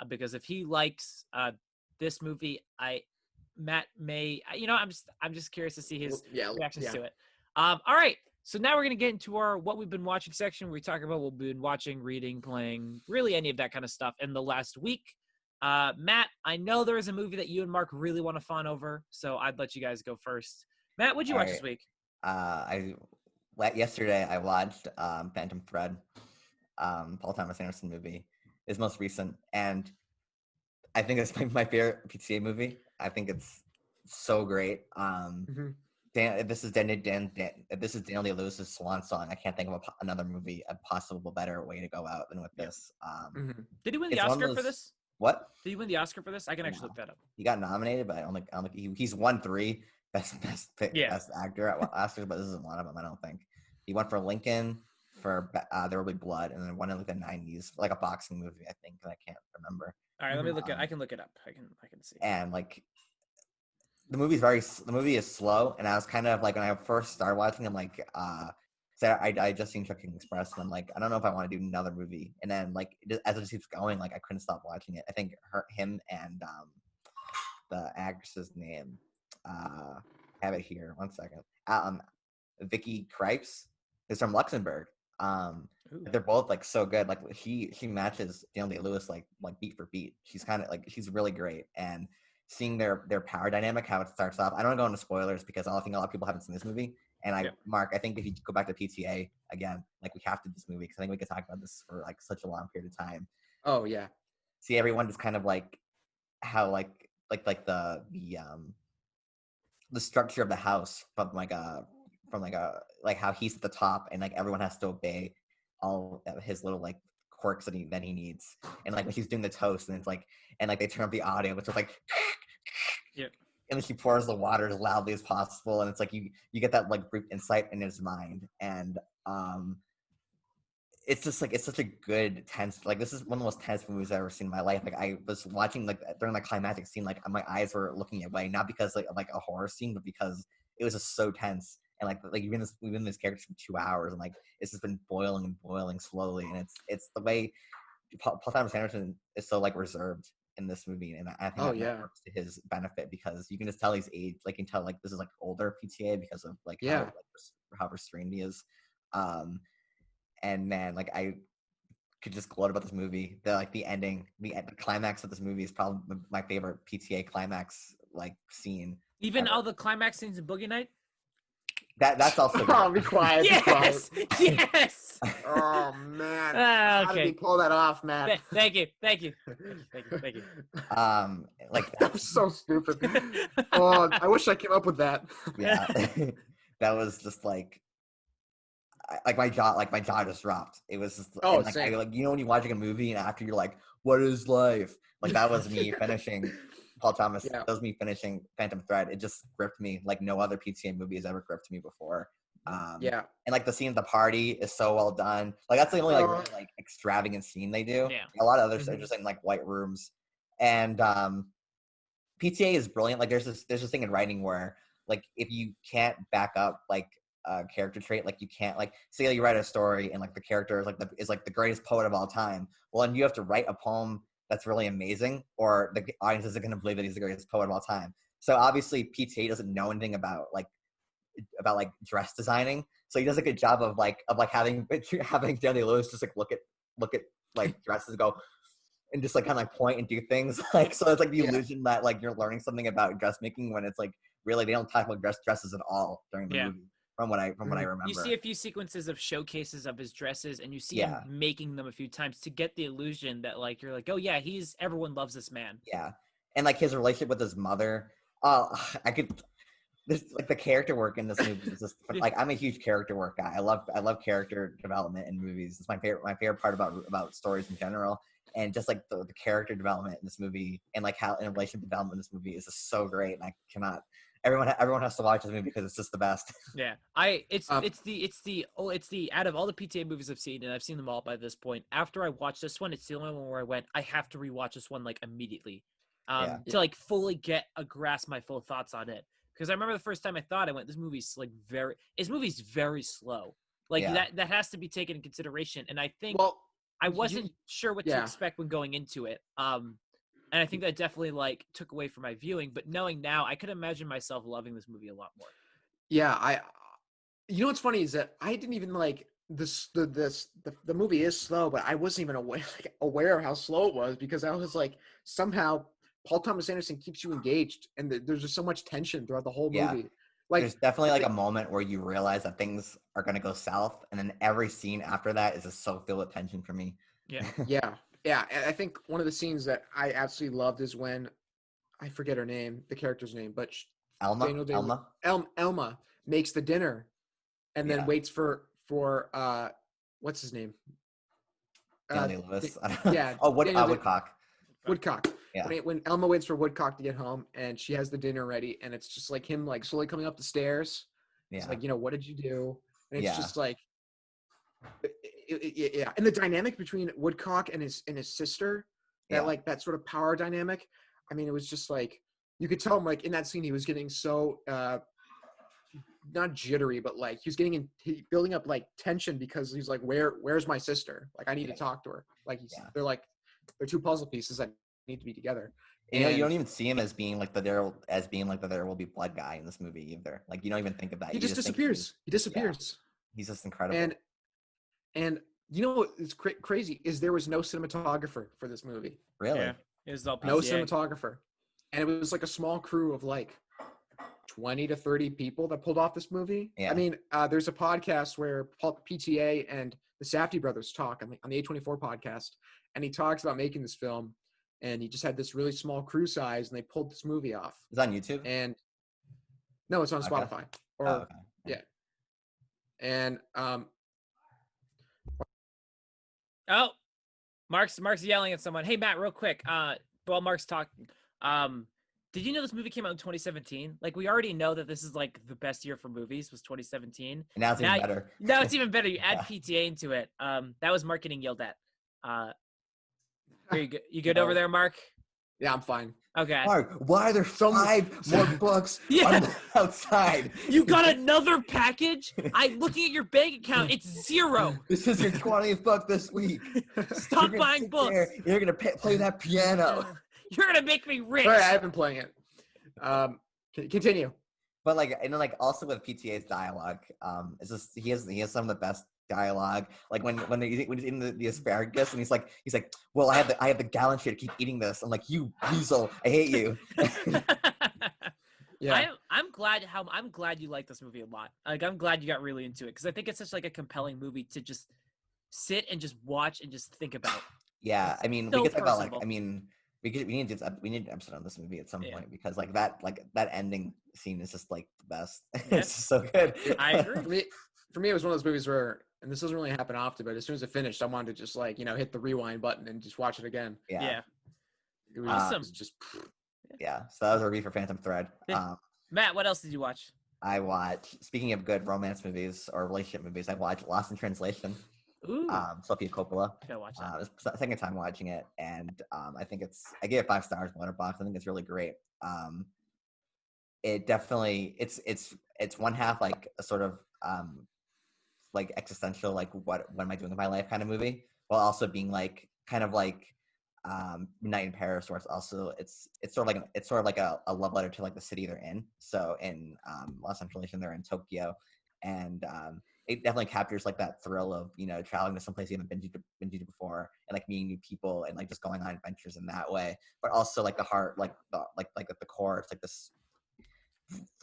because if he likes this movie, Matt may, I'm just curious to see his reactions to it. All right. So now we're going to get into our what we've been watching section, where we talk about what we've been watching, reading, playing, really any of that kind of stuff in the last week. Matt, I know there is a movie that you and Mark really want to fawn over, so I'd let you guys go first. Matt, what'd you watch this week? Yesterday I watched Phantom Thread, Paul Thomas Anderson movie, his most recent, and I think it's my favorite PTA movie. I think it's so great. This is Daniel Day-Lewis's swan song. I can't think of another movie, a possible better way to go out than with this. Did he win the Oscar for this? What? Did he win the Oscar for this? I can actually look that up. He got nominated, but I don't think he's won 3 best actor at Oscars, but this isn't one of them. I don't think he won for Lincoln, for There Will Be Blood, and then one in like the 90s, like a boxing movie. I think, and I can't remember. All right, let me look at. I can look it up. I can see. And like the movie is slow, and I was kind of like, when I first started watching, I'm like, so I just seen Chungking Express, and I'm like, I don't know if I want to do another movie. And then like as it keeps going, like I couldn't stop watching it. I think him and the actress's name, have it here. 1 second. Vicky Krieps is from Luxembourg. They're both like so good. Like she matches Daniel Day-Lewis like beat for beat. She's kind of like, she's really great. And seeing their power dynamic, how it starts off. I don't want to go into spoilers because I think a lot of people haven't seen this movie. And Mark, I think if you go back to PTA again, like we have to do this movie because I think we could talk about this for like such a long period of time. Oh yeah. See everyone just kind of like how like the structure of the house from how he's at the top and like everyone has to obey all of his little like quirks that he needs. And like when he's doing the toast and it's like, and like they turn up the audio, it's just like and then she pours the water as loudly as possible, and it's like you get that like brief insight in his mind. And it's just like it's such a good tense. Like this is one of the most tense movies I've ever seen in my life. Like I was watching like during the climactic scene, like my eyes were looking away, not because like of like a horror scene, but because it was just so tense. And like we've been in this character for 2 hours, and like it's just been boiling and boiling slowly. And it's the way Paul Thomas Anderson is so like reserved in this movie, and I think that works to his benefit because you can just tell he's aged. Like you can tell like this is like older PTA because of like how restrained he is. And man, like I could just gloat about this movie. The ending, the climax of this movie is probably my favorite PTA climax like scene. Even all the climax scenes in Boogie Night. That's also good. Oh, be quiet. Yes, Be quiet. yes. Oh man, how did Okay. he pull that off, Matt? Thank you. Like that was so stupid. Oh, I wish I came up with that. Yeah, that was just like my jaw just dropped. It was just Oh, and, like same. when you're watching a movie and after you're like, what is life? Like that was me finishing Paul Thomas. Yeah. That was me finishing Phantom Thread. It just gripped me like no other PTA movie has ever gripped me before. Yeah. And like the scene at the party is so well done. Like that's the only like really like extravagant scene they do. Yeah. A lot of others are just in like white rooms. And PTA is brilliant. Like there's this thing in writing where like if you can't back up like a character trait, like you can't like say you write a story and like the character is like the greatest poet of all time. Well, then you have to write a poem that's really amazing, or the audience isn't going to believe that he's the greatest poet of all time. So obviously PTA doesn't know anything about dress designing, so he does a good job of having Daniel Lewis just like look at like dresses, go and just like kind of like point and do things like, so it's like the illusion that like you're learning something about dressmaking when it's like really they don't talk about dresses at all during the movie from what I remember. You see a few sequences of showcases of his dresses, and you see him making them a few times to get the illusion that like you're like, oh yeah, everyone loves this man. Yeah, and like his relationship with his mother. This like the character work in this movie is just like I'm a huge character work guy. I love character development in movies. It's my favorite part about stories in general. And just like the character development in this movie and like how in relationship development in this movie is just so great. And I cannot. Everyone has to watch this movie because it's just the best. Yeah, it's the out of all the PTA movies I've seen, and I've seen them all by this point. After I watched this one, it's the only one where I went, I have to rewatch this one like immediately, to like fully get a grasp my full thoughts on it. Because I remember the first time I went, this movie's very slow. Like that has to be taken in consideration. And I think I wasn't sure what to expect when going into it. And I think that definitely like took away from my viewing. But knowing now, I could imagine myself loving this movie a lot more. Yeah, you know what's funny is that I didn't even like the movie is slow, but I wasn't even aware of how slow it was because I was like somehow Paul Thomas Anderson keeps you engaged, and there's just so much tension throughout the whole movie. Like there's definitely like a moment where you realize that things are gonna go south, and then every scene after that is just so filled with tension for me. Yeah. And I think one of the scenes that I absolutely loved is when I forget her name, the character's name, but Elma makes the dinner, and then waits for what's his name? Daniel Lewis. Woodcock. Yeah. When Elma waits for Woodcock to get home and she has the dinner ready, and it's just like him like slowly coming up the stairs. It's like, what did you do? And it's just like, and the dynamic between Woodcock and his sister, that sort of power dynamic. I mean, it was just like you could tell him like in that scene he was getting so not jittery, but like he was building up like tension because he's like, where's my sister? Like I need to talk to her. Like they're two puzzle pieces that need to be together. And you don't even see him as being like the there will be blood guy in this movie either. Like you don't even think of that. He just disappears. He disappears. He's just incredible. And you know what is crazy is there was no cinematographer for this movie. Really? Yeah. It was all PTA. No cinematographer. And it was like a small crew of like 20 to 30 people that pulled off this movie. Yeah. I mean, there's a podcast where PTA and the Safdie brothers talk on the A24 podcast, and he talks about making this film, and he just had this really small crew size, and they pulled this movie off. It's on YouTube? And no, it's on Spotify. Yeah. And Mark's yelling at someone. Hey Matt, real quick. While Mark's talking, Did you know this movie came out in 2017? Like, we already know that this is like the best year for movies was 2017. And now it's even better. Now it's even better. You add Yeah. PTA into it. That was marketing yelled at. Here you go. You good Oh. over there, Mark? Yeah, I'm fine. Okay. Mark, why are there 5 more books Yeah. outside? You got another package? I'm looking at your bank account. It's 0. This is your 20th book this week. Stop You're gonna buying sit books. there, you're gonna play that piano. You're gonna make me rich. Sorry, I haven't been playing it. Continue. But like, and then like also with PTA's dialogue, it's just he has some of the best dialogue. Like when he's eating the asparagus and he's like, well, I have the gallantry to keep eating this. I'm like, you weasel, I hate you. Yeah. I'm glad you like this movie a lot. Like, I'm glad you got really into it because I think it's such like a compelling movie to just sit and just watch and just think about. Yeah, I mean, So we could talk about like, personable. I mean, we need an episode on this movie at some Yeah. point because like that ending scene is just like the best. Yeah. It's just so good. I agree. For me, it was one of those movies where, and this doesn't really happen often, but as soon as it finished, I wanted to just like, hit the rewind button and just watch it again. Yeah. It was, Awesome. it was just Yeah, so that was a review for Phantom Thread. Yeah. Matt, what else did you watch? I watched, speaking of good romance movies or relationship movies, I watched Lost in Translation. Ooh. Sofia Coppola. Gotta watch that. It's the second time watching it, and I gave it 5 stars on Letterboxd. I think it's really great. It definitely it's one half like a sort of like existential, like what am I doing with my life kind of movie, while also being like kind of like Night in Paris, where it's also it's sort of like a love letter to like the city they're in. So in Lost in Translation, they're in Tokyo, and it definitely captures like that thrill of traveling to someplace you haven't been to before, and like meeting new people and like just going on adventures in that way. But also like the heart, like at the core, it's like this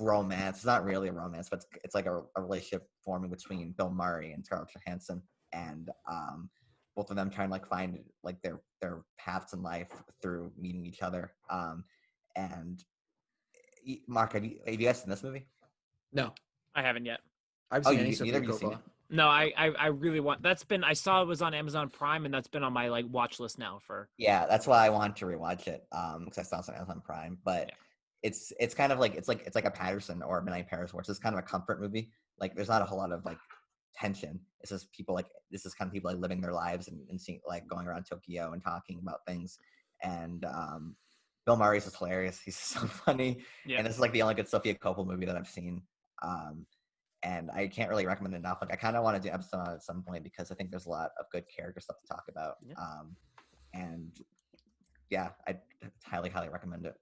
romance. It's not really a romance, but it's like a relationship forming between Bill Murray and Scarlett Johansson, and both of them trying to like find like their paths in life through meeting each other. And Mark, have you guys seen this movie? no. I haven't yet. I've Oh, seen any neither Sofia of you seen Coppola. it? No, I really want. I saw it was on Amazon Prime, and that's been on my like watch list now for. Yeah, that's why I wanted to rewatch it because I saw it on Amazon Prime. But it's kind of like it's like a Patterson or Midnight in Paris, where it's just kind of a comfort movie. Like there's not a whole lot of like tension. It's just people like this is kind of people like living their lives and seeing like going around Tokyo and talking about things. And Bill Murray's just hilarious. He's so funny. Yeah. And this is like the only good Sofia Coppola movie that I've seen. And I can't really recommend it enough. Like I kind of want to do an episode on it at some point because I think there's a lot of good character stuff to talk about. Yeah. And yeah, I highly recommend it.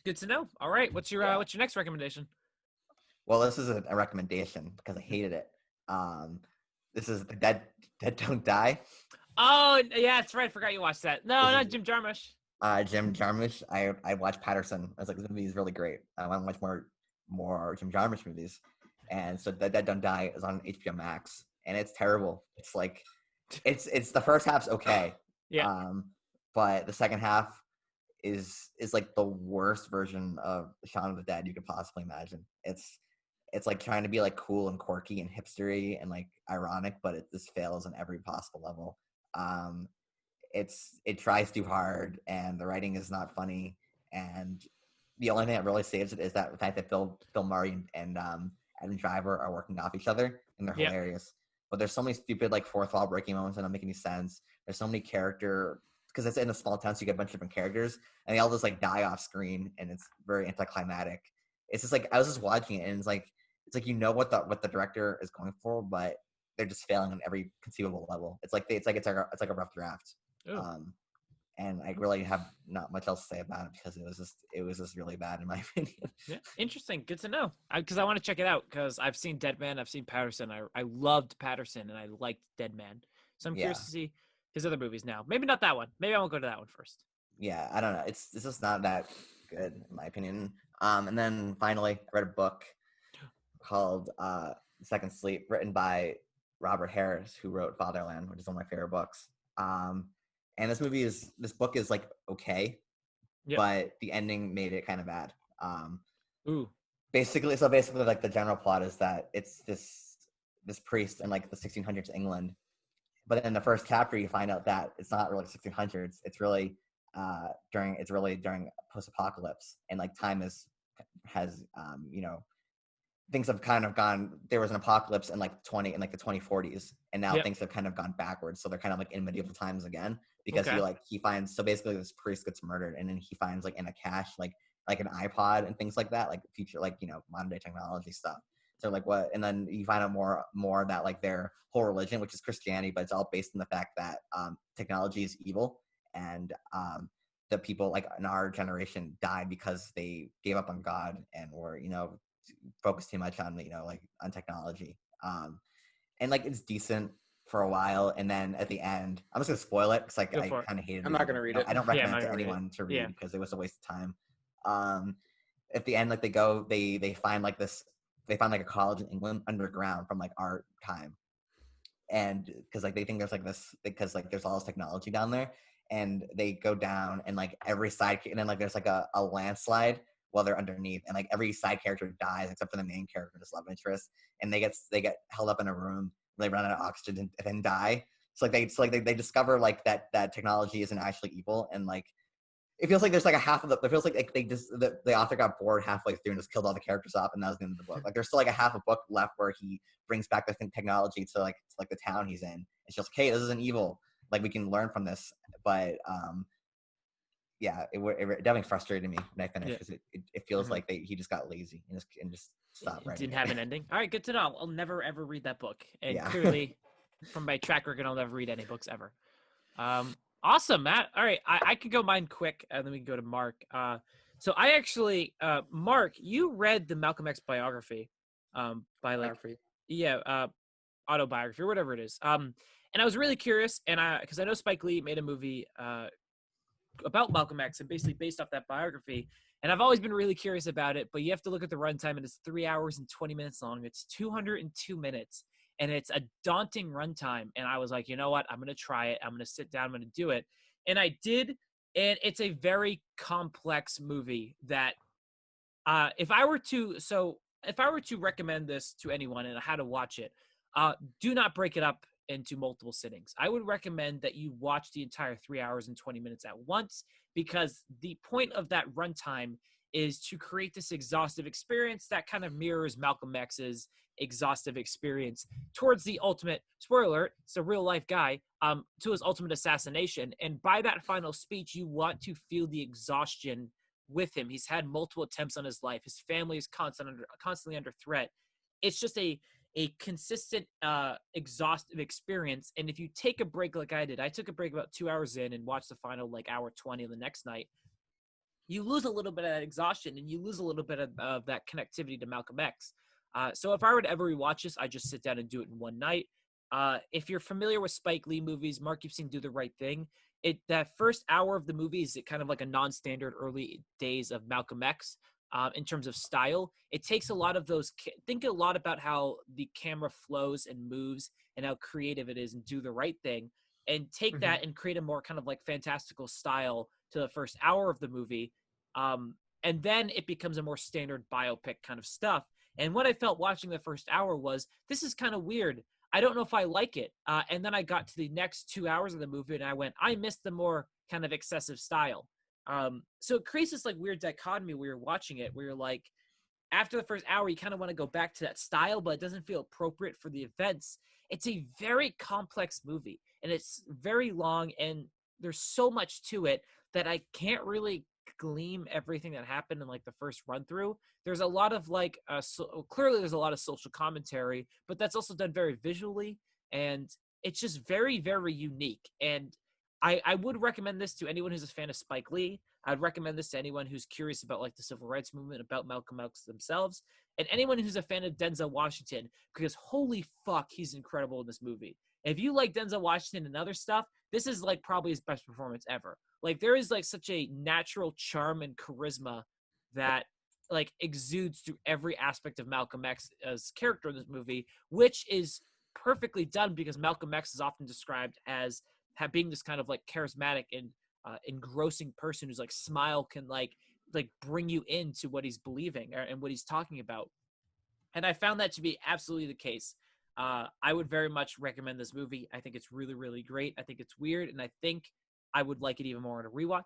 Good to know. All right, what's your next recommendation? Well, this is a recommendation because I hated it. This is The Dead Don't Die. Oh yeah, that's right. I forgot you watched that. No, not Jim Jarmusch. Jim Jarmusch. I watched Patterson. I was like, this movie is really great. I want to watch more Jim Jarmusch movies. And so The Dead Don't Die is on HBO Max, and it's terrible. It's like, it's the first half's okay. Yeah. But the second half is like the worst version of Shaun of the Dead you could possibly imagine. It's like trying to be like cool and quirky and hipstery and like ironic, but it just fails on every possible level. It tries too hard, and the writing is not funny, and the only thing that really saves it is that the fact that Bill Murray and Adam Driver are working off each other, and they're hilarious. But there's so many stupid like fourth wall breaking moments that don't make any sense. There's so many because it's in a small town, so you get a bunch of different characters, and they all just like die off screen, and it's very anticlimactic. It's just like I was just watching it, and it's like what the director is going for, but they're just failing on every conceivable level. It's like a rough draft. And I really have not much else to say about it because it was just really bad in my opinion. Yeah, interesting. Good to know. Because I want to check it out because I've seen Dead Man, I've seen Patterson. I loved Patterson and I liked Dead Man, so I'm curious to see his other movies now. Maybe not that one. Maybe I won't go to that one first. Yeah, I don't know. It's just not that good in my opinion. And then finally, I read a book called Second Sleep, written by Robert Harris, who wrote Fatherland, which is one of my favorite books. And this book is like okay, but the ending made it kind of bad. Basically like the general plot is that it's this priest in like the 1600s England, but in the first chapter you find out that it's not really 1600s. It's really during post-apocalypse, and like time has things have kind of gone. There was an apocalypse in like the 2040s, and now Yep. things have kind of gone backwards. So they're kind of like in medieval times again, because Okay. he finds, so basically this priest gets murdered, and then he finds like in a cache like an iPod and things like that, like future, like modern day technology stuff. So like what, and then you find out more that like their whole religion, which is Christianity, but it's all based on the fact that technology is evil, and the people like in our generation died because they gave up on God and were focused too much on like on technology. And like it's decent for a while, and then at the end, I'm just gonna spoil it because like Go I for it. kind of hated I'm it. not gonna read it. I don't Yeah, I'm recommend not it to gonna read it. anyone to read Yeah. because it was a waste of time. At the end, like they find like a college in England underground from like our time, and because like they think there's like this, because like there's all this technology down there, and they go down, and like every side, and then like there's like a landslide while they're underneath, and like every side character dies except for the main character's love interest, and they get held up in a room, they run out of oxygen and then die. They discover like that technology isn't actually evil, and like it feels like there's like a half of the. It feels like they just the author got bored halfway through and just killed all the characters off, and that was the end of the book. Like there's still like a half a book left where he brings back the technology to like the town he's in. It's just like, hey, this isn't evil. Like we can learn from this, but yeah, it definitely frustrated me when I finished, Yeah. because it feels Mhm. like he just got lazy and just stopped It writing didn't it. have an ending. All right, good to know. I'll never ever read that book, and Yeah. clearly, from my track record, I'll never read any books ever. Awesome, Matt. All right, I could go mine quick, and then we can go to Mark. So I actually, Mark, you read the Malcolm X biography, by like, Biography. yeah, autobiography or whatever it is. And I was really curious, and because I know Spike Lee made a movie, about Malcolm X and basically based off that biography. And I've always been really curious about it, but you have to look at the runtime, and it's 3 hours and 20 minutes long. It's 202 minutes, and it's a daunting runtime. And I was like, you know what? I'm going to try it. I'm going to sit down. I'm going to do it. And I did. And it's a very complex movie that, if I were to recommend this to anyone and how to watch it, do not break it up into multiple sittings. I would recommend that you watch the entire 3 hours and 20 minutes at once, because the point of that runtime is to create this exhaustive experience that kind of mirrors Malcolm X's exhaustive experience towards the ultimate, spoiler alert, it's a real life guy, to his ultimate assassination. And by that final speech, you want to feel the exhaustion with him. He's had multiple attempts on his life. His family is constantly under threat. It's just a consistent, exhaustive experience. And if you take a break like I did, I took a break about 2 hours in and watched the final like hour 20 the next night. You lose a little bit of that exhaustion, and you lose a little bit of that connectivity to Malcolm X. So if I were to ever rewatch this, I just sit down and do it in one night. If you're familiar with Spike Lee movies, Mark, you've seen Do the Right Thing. That first hour of the movie is kind of like a non-standard early days of Malcolm X. In terms of style, it takes a lot of those. Think a lot about how the camera flows and moves, and how creative it is, and Do the Right Thing, and take that and create a more kind of like fantastical style to the first hour of the movie. And then it becomes a more standard biopic kind of stuff. And what I felt watching the first hour was, this is kind of weird. I don't know if I like it. And then I got to the next 2 hours of the movie, and I went, I missed the more kind of excessive style. So it creates this like weird dichotomy where you're watching it, where you're like, after the first hour, you kind of want to go back to that style, but it doesn't feel appropriate for the events. It's a very complex movie, and it's very long, and there's so much to it that I can't really glean everything that happened in like the first run through. There's a lot of like, clearly there's a lot of social commentary, but that's also done very visually, and it's just very, very unique. And I would recommend this to anyone who's a fan of Spike Lee. I'd recommend this to anyone who's curious about like the civil rights movement, about Malcolm X themselves, and anyone who's a fan of Denzel Washington, because holy fuck, he's incredible in this movie. If you like Denzel Washington and other stuff, this is like probably his best performance ever. Like there is like such a natural charm and charisma that like exudes through every aspect of Malcolm X's character in this movie, which is perfectly done because Malcolm X is often described as being this kind of like charismatic and engrossing person who's like smile can like bring you into what he's believing and what he's talking about. And I found that to be absolutely the case. I would very much recommend this movie. I think it's really, really great. I think it's weird, and I think I would like it even more in a rewatch.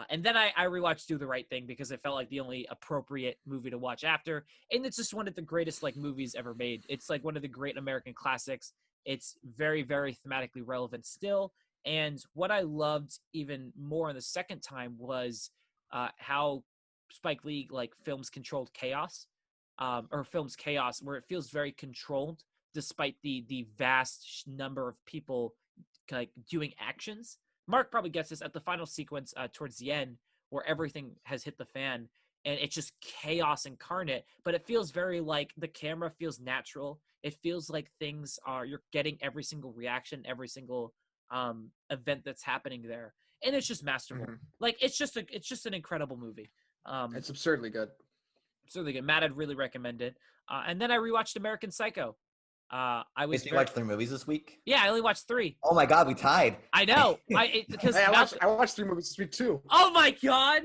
And then I rewatched Do the Right Thing because it felt like the only appropriate movie to watch after. And it's just one of the greatest like movies ever made. It's like one of the great American classics. It's very, very thematically relevant still. And what I loved even more in the second time was how Spike Lee like films controlled chaos, or films chaos, where it feels very controlled despite the vast number of people like doing actions. Mark probably gets this at the final sequence towards the end where everything has hit the fan and it's just chaos incarnate, but it feels very like the camera feels natural. It feels like things are, you're getting every single reaction, every single event that's happening there. And it's just masterful. Mhm. Like it's just an incredible movie. It's absurdly good. Certainly good. Matt, I'd really recommend it. And then I rewatched American Psycho. I was Did you watch 3 movies this week? Yeah, I only watched 3. Oh my God, we tied. I know. Because Hey, I watched 3 movies this week too. Oh my God.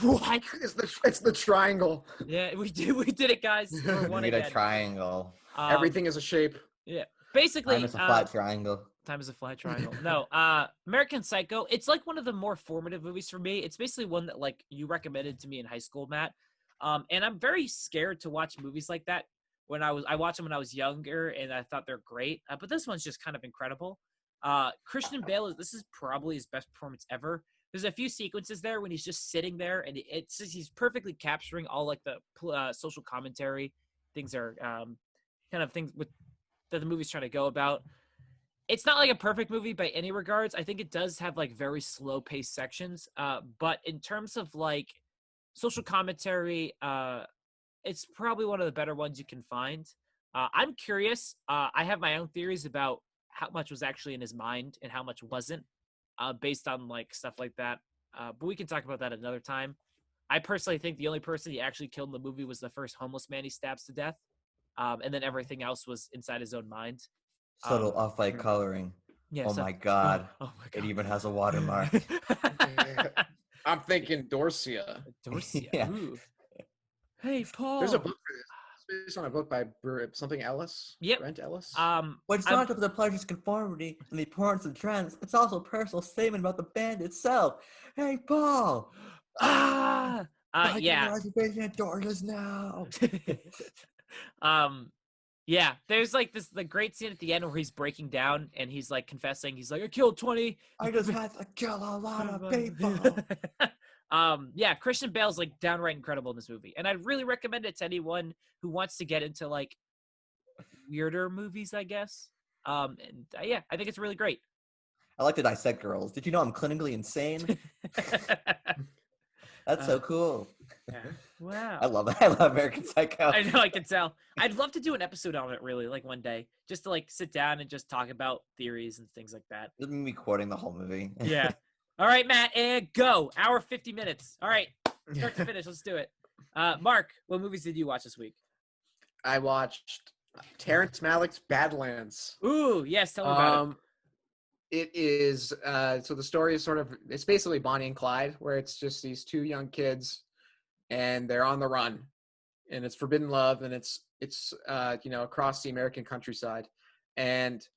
What? It's the triangle. Yeah, we did it, guys. We're We one need a again. triangle. Everything is a shape. Yeah. Basically, Time is a flat triangle. Time is a flat triangle. No, American Psycho. It's like one of the more formative movies for me. It's basically one that like you recommended to me in high school, Matt. And I'm very scared to watch movies like that. I watched them when I was younger, and I thought they're great. But this one's just kind of incredible. Christian Bale this is probably his best performance ever. There's a few sequences there when he's just sitting there, and it's just, he's perfectly capturing all like the social commentary things are kind of things with that the movie's trying to go about. It's not like a perfect movie by any regards. I think it does have like very slow paced sections. But in terms of like social commentary, it's probably one of the better ones you can find. I'm curious. I have my own theories about how much was actually in his mind and how much wasn't, based on like stuff like that. But we can talk about that another time. I personally think the only person he actually killed in the movie was the first homeless man he stabs to death. And then everything else was inside his own mind. Subtle off-white coloring. Yeah, Oh my God. Oh my God. It even has a watermark. I'm thinking Dorsia. Dorsia. Yeah. Ooh. Hey, Paul. There's a book for this. It's based on a book by something Ellis. Yep. Brent Ellis. When it's not just the pleasures, conformity, and the importance of trends, it's also a personal statement about the band itself. Hey, Paul! Yeah. Reservation at Dorsia's now. Yeah, there's like the great scene at the end where he's breaking down and he's like confessing. He's like, I killed 20. I just had to kill a lot of people. Yeah, Christian Bale's like downright incredible in this movie. And I'd really recommend it to anyone who wants to get into like weirder movies, I guess. Yeah, I think it's really great. I like to dissect girls. Did you know I'm clinically insane? That's so cool. Yeah. Wow. I love it. I love American Psycho. I know, I can tell. I'd love to do an episode on it, really, like one day, just to like sit down and just talk about theories and things like that. Just me quoting the whole movie. Yeah. All right, Matt, and go. Hour 50 minutes. All right, start to finish. Let's do it. Mark, what movies did you watch this week? I watched Terrence Malick's Badlands. Ooh, yes, tell me about it. It is so the story is it's basically Bonnie and Clyde, where it's just these 2 young kids and they're on the run, and it's forbidden love, and it's across the American countryside, and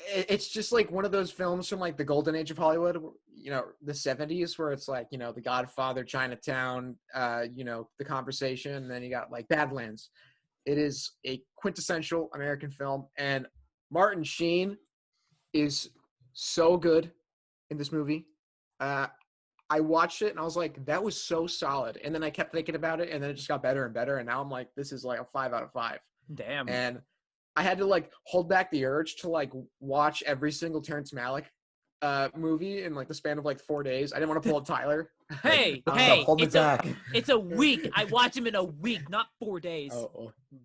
it's just like one of those films from like the golden age of Hollywood, the 70s, where it's like, The Godfather, Chinatown, The Conversation, and then you got like Badlands. It is a quintessential American film, and Martin Sheen is so good in this movie. I watched it and I was like, that was so solid. And then I kept thinking about it, and then it just got better and better. And now I'm like, this is like a 5 out of 5. Damn. And I had to like hold back the urge to like watch every single Terrence Malick movie in like the span of like 4 days. I didn't want to pull a Tyler. Hey, hold me back. It's a week. I watch him in a week, not 4 days.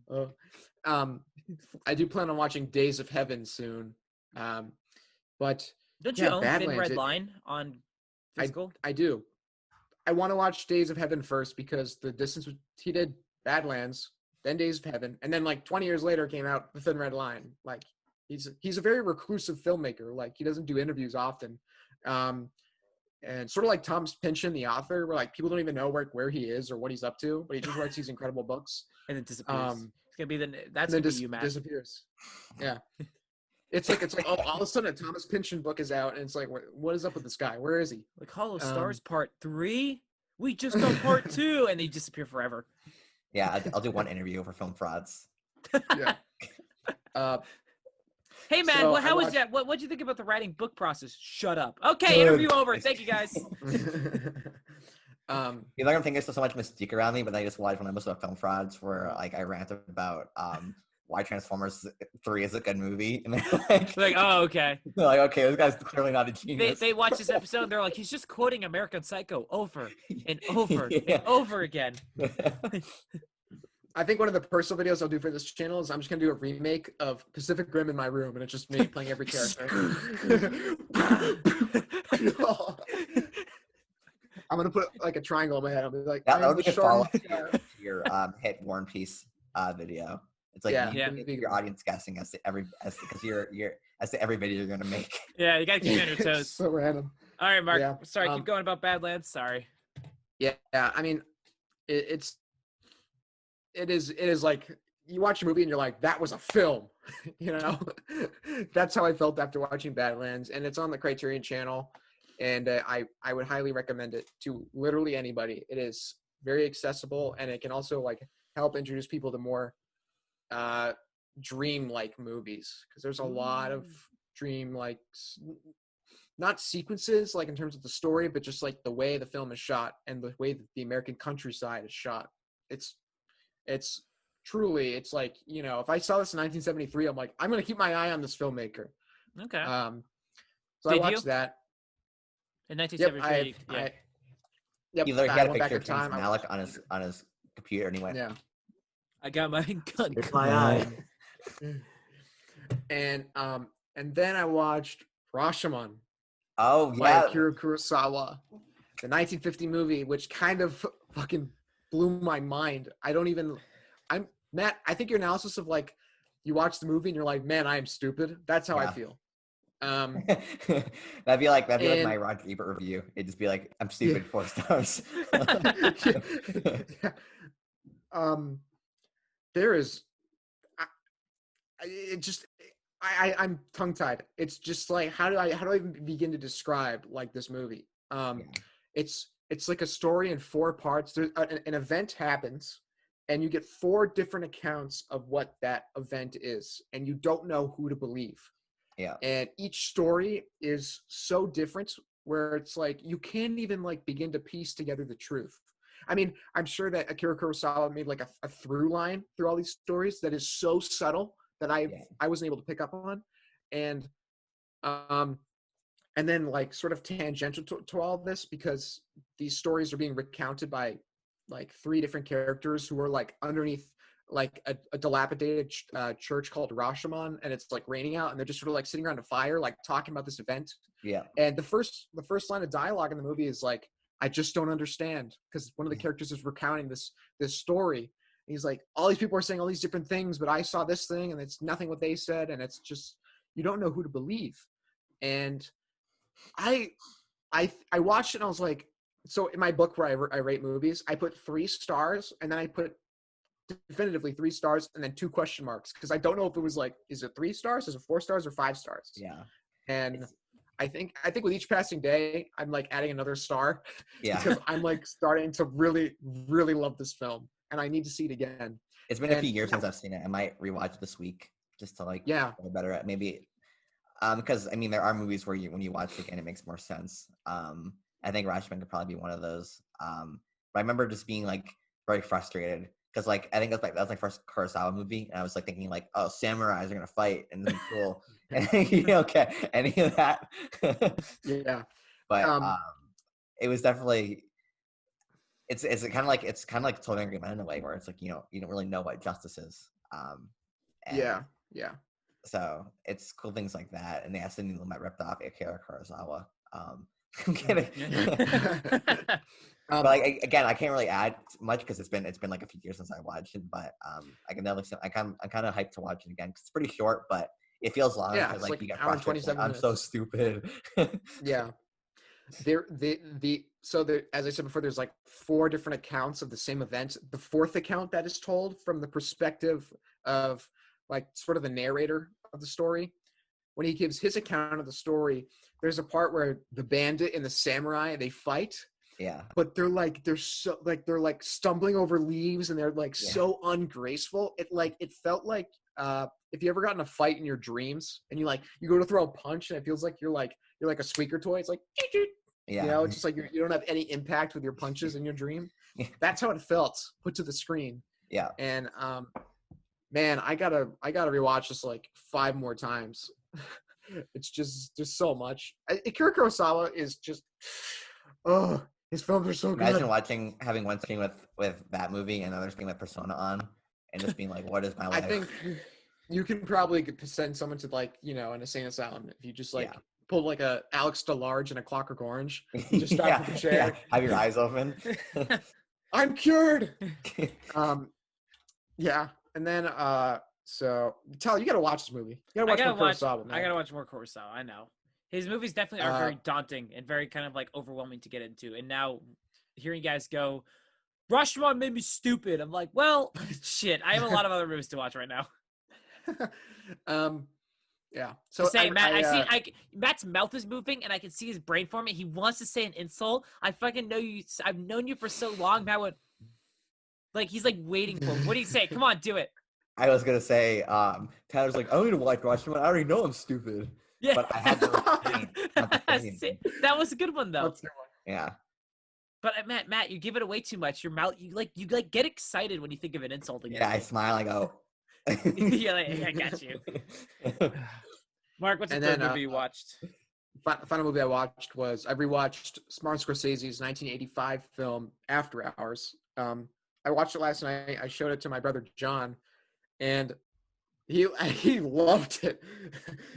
I do plan on watching Days of Heaven soon. But don't you own Badlands, Thin Red Line on physical? I do. I want to watch Days of Heaven first because he did Badlands, then Days of Heaven, and then like 20 years later came out The Thin Red Line. Like he's a very reclusive filmmaker. Like he doesn't do interviews often. And sort of like Thomas Pynchon, the author, where like people don't even know where he is or what he's up to, but he just writes these incredible books. And then disappears. It's gonna be that's then gonna be you, Matt. Disappears. Yeah. It's like oh, all of a sudden a Thomas Pynchon book is out, and it's like, what is up with this guy? Where is he? Like Hollow Stars Part 3. We just got Part 2, and they disappear forever. Yeah, I'll do one interview for Film Frauds. Yeah. Hey man, So how was that? What'd you think about the writing book process? Shut up. Okay, interview over. Thank you guys. You're not gonna think there's so much mystique around me, but then I just watched one episode of Film Frauds where like I ranted about why Transformers 3 is a good movie, and they're like, oh, okay. They're like, okay, this guy's clearly not a genius. They watch this episode and they're like, he's just quoting American Psycho over and over and over again. I think one of the personal videos I'll do for this channel is I'm just gonna do a remake of Pacific Rim in my room, and it's just me playing every character. I'm gonna put like a triangle in my head. I'll be like, that would be a follow to your hit War and Peace video. It's like your audience guessing as to every video you're gonna make. Yeah, you gotta keep on your toes. So random. All right, Mark. Yeah. Sorry, keep going about Badlands. Sorry. Yeah, I mean, it is like you watch a movie and you're like, that was a film. You know, that's how I felt after watching Badlands, and it's on the Criterion Channel, and I would highly recommend it to literally anybody. It is very accessible, and it can also like help introduce people to more dream-like movies, because there's a lot of dream-like, not sequences like in terms of the story, but just like the way the film is shot and the way that the American countryside is shot. It's truly, it's like, you know, if I saw this in 1973, I'm like, I'm gonna keep my eye on this filmmaker. Okay. So I watched that in 1973. Yep. He had a picture of Tim Malik on his computer anyway. Yeah. I got my gun. Here's my eye. And then I watched Rashomon. Oh yeah. By Akira Kurosawa, the 1950 movie, which kind of fucking blew my mind. Matt, I think your analysis of like, you watch the movie and you're like, man, I am stupid. That's how I feel. That'd be like my Roger Ebert review. It'd just be like, I'm stupid, 4 stars. There is, I'm tongue tied. It's just like, how do I even begin to describe like this movie? It's like a story in 4 parts. There's an event happens, and you get 4 different accounts of what that event is, and you don't know who to believe. Yeah. And each story is so different, where it's like you can't even like begin to piece together the truth. I mean, I'm sure that Akira Kurosawa made like a through line through all these stories that is so subtle that I wasn't able to pick up on, and then like sort of tangential to all of this, because these stories are being recounted by like 3 different characters who are like underneath like a dilapidated church called Rashomon, and it's like raining out, and they're just sort of like sitting around a fire, like talking about this event. Yeah. And the first line of dialogue in the movie is like, I just don't understand, because one of the characters is recounting this story. And he's like, all these people are saying all these different things, but I saw this thing and it's nothing what they said, and it's just, you don't know who to believe. And I watched it and I was like, so in my book where I rate movies, I put 3 stars, and then I put definitively 3 stars and then 2 question marks, because I don't know if it was like, is it 3 stars, is it 4 stars, or 5 stars? Yeah. And I think with each passing day, I'm like adding another star. Yeah. Because I'm like starting to really, really love this film, and I need to see it again. It's been a few years since I've seen it. I might rewatch it this week just to like get better at maybe. Because I mean, there are movies where when you watch it again, it makes more sense. I think Rashomon could probably be one of those. But I remember just being like very frustrated, because like I think that was my first Kurosawa movie, and I was like thinking like, oh, samurais are gonna fight and it's cool, and you don't get any of that. Yeah. But it was definitely it's kind of like 12 Angry Men in a way, where it's like, you don't really know what justice is. Yeah. So it's cool things like that, and they accidentally ripped off Akira Kurosawa. I'm kidding. But like, again, I can't really add much because it's been like a few years since I watched it. But I can definitely, I'm kind of hyped to watch it again, because it's pretty short, but it feels long. Yeah, it's like you get hour and frustrated. 27 I'm minutes. so stupid. Yeah. As I said before, there's like 4 different accounts of the same event. The 4th account that is told from the perspective of like sort of the narrator of the story. when he gives his account of the story, there's a part where the bandit and the samurai, they fight, Yeah. but they're stumbling over leaves, and they're like so ungraceful. It felt like if you ever got in a fight in your dreams and you go to throw a punch and it feels like you're like a squeaker toy. It's like, Yeah. it's just like you don't have any impact with your punches in your dream. That's how it felt put to the screen. Yeah. And man, I gotta rewatch this like 5 more times. It's just so much. Akira Kurosawa is just, his films are so good. Imagine having one screen with that movie and another screen with Persona on, and just being like, "What is my life?" I think you can probably send someone to an insane asylum if you just pull like a Alex DeLarge and a Clockwork Orange, and just start with the chair. Yeah. Have your eyes open. I'm cured. Yeah, and then so Tyler, you gotta watch this movie. You gotta watch more Kurosawa, man. I gotta watch more Kurosawa. I know his movies definitely are very daunting and very kind of like overwhelming to get into. And now hearing you guys go, Rashomon made me stupid. I'm like, well, shit. I have a lot of other movies to watch right now. Yeah. So Matt's mouth is moving, and I can see his brain forming. He wants to say an insult. I fucking know you. I've known you for so long. Matt would, he's like waiting for it. What do you say? Come on, do it. I was gonna say, Tyler's like, I don't need to watch Rashomon. I already know I'm stupid. Yeah. But I had to. That was a good one though. Yeah. But Matt, you give it away too much. Your mouth, you get excited when you think of an insult again. Yeah, I smile. I go. Yeah, I got you. Mark, what's the third movie you watched? Final movie I watched was I rewatched Martin Scorsese's 1985 film After Hours. I watched it last night. I showed it to my brother John, and he loved it.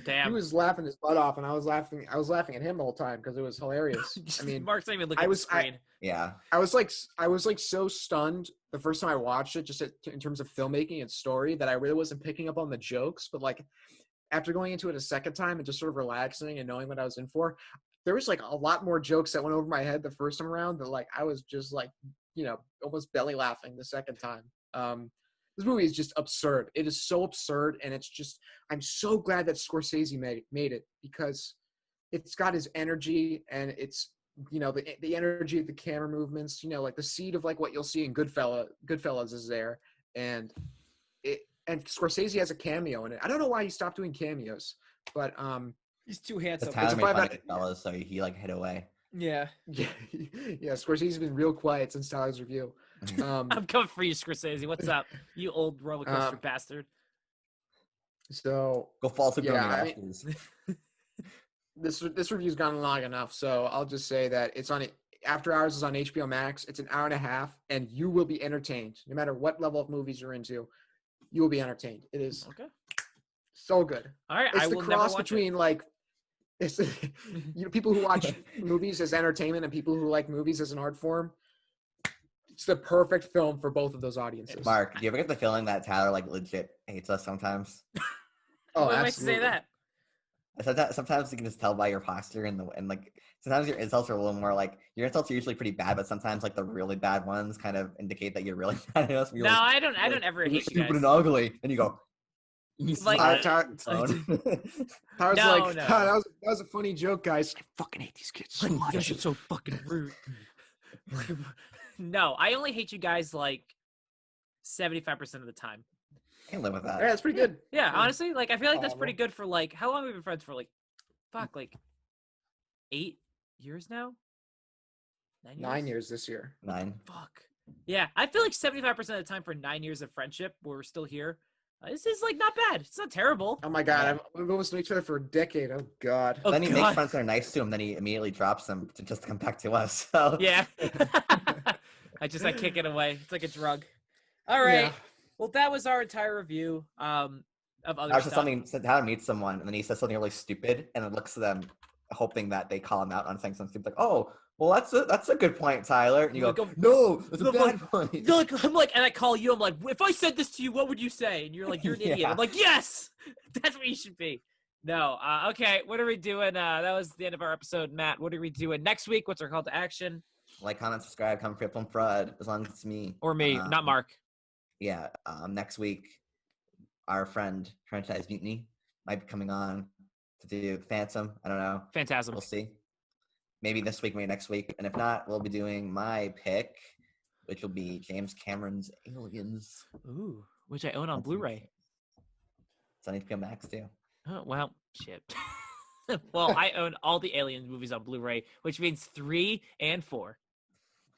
Damn. He was laughing his butt off, and I was laughing at him the whole time because it was hilarious. I mean, Mark's not even looking at the screen. I was like so stunned the first time I watched it, just in terms of filmmaking and story, that I really wasn't picking up on the jokes. But like after going into it a second time and just sort of relaxing and knowing what I was in for, there was like a lot more jokes that went over my head the first time around that like I was just like, almost belly laughing the second time. This movie is just absurd. It is so absurd, and it's just, I'm so glad that Scorsese made it, because it's got his energy, and it's, the energy of the camera movements, like the seed of like what you'll see in Goodfellas is there, and Scorsese has a cameo in it. I don't know why he stopped doing cameos, but he's too handsome. Tyler made fun of Goodfellas, so he like hid away. Yeah. Yeah. Scorsese's been real quiet since Tyler's review. I'm coming for you, Scorsese. What's up, you old roller coaster bastard? So go fall asleep on your ashes. This review's gone long enough, so I'll just say that it's on After Hours is on HBO Max. It's an hour and a half, and you will be entertained. No matter what level of movies you're into, you will be entertained. It is so good. All right, it's the cross between like. It's people who watch movies as entertainment and people who like movies as an art form. It's the perfect film for both of those audiences. Mark, do you ever get the feeling that Tyler like legit hates us sometimes? What makes you say that? Sometimes you can just tell by your posture and like sometimes your insults are a little more like your insults are usually pretty bad, but sometimes like the really bad ones kind of indicate that you're really mad at us. No, like, I don't ever hate you guys. Stupid and ugly, and you go. Tyler's like, that was a funny joke, guys. I fucking hate these kids so much. You guys are so fucking rude. No, I only hate you guys like 75% of the time. I can live with that. Yeah, that's pretty good. Yeah, honestly, like I feel like that's pretty good for like how long have we been friends for? Like, like 8 years now. 9 years? 9 years this year. 9. Fuck. Yeah, I feel like 75% of the time for 9 years of friendship, where we're still here. This is like not bad. It's not terrible. Oh my god, we've almost known each other for a decade. Oh god. Then he makes friends that are nice to him. Then he immediately drops them to just come back to us. So yeah, I kick it away. It's like a drug. All right. Yeah. Well, that was our entire review of other stuff. Tyler meets someone and then he says something really stupid, and it looks at them, hoping that they call him out on saying something stupid. Like, oh. Well, that's a good point, Tyler. And you go, no, that's a bad point. I'm like, and I call you. I'm like, if I said this to you, what would you say? And you're like, you're an idiot. I'm like, yes, that's what you should be. No, okay. What are we doing? That was the end of our episode, Matt. What are we doing next week? What's our call to action? Like, comment, subscribe, comment for Flip Fraud, as long as it's me or me, not Mark. Yeah. Next week, our friend Franchise Mutiny might be coming on. to do Phantom. I don't know. Phantasm. We'll see. Maybe this week, maybe next week. And if not, we'll be doing my pick, which will be James Cameron's Aliens. Ooh, which I own on Blu-ray. It's on HBO Max too. Oh, well, shit. Well, I own all the Aliens movies on Blu-ray, which means 3 and 4.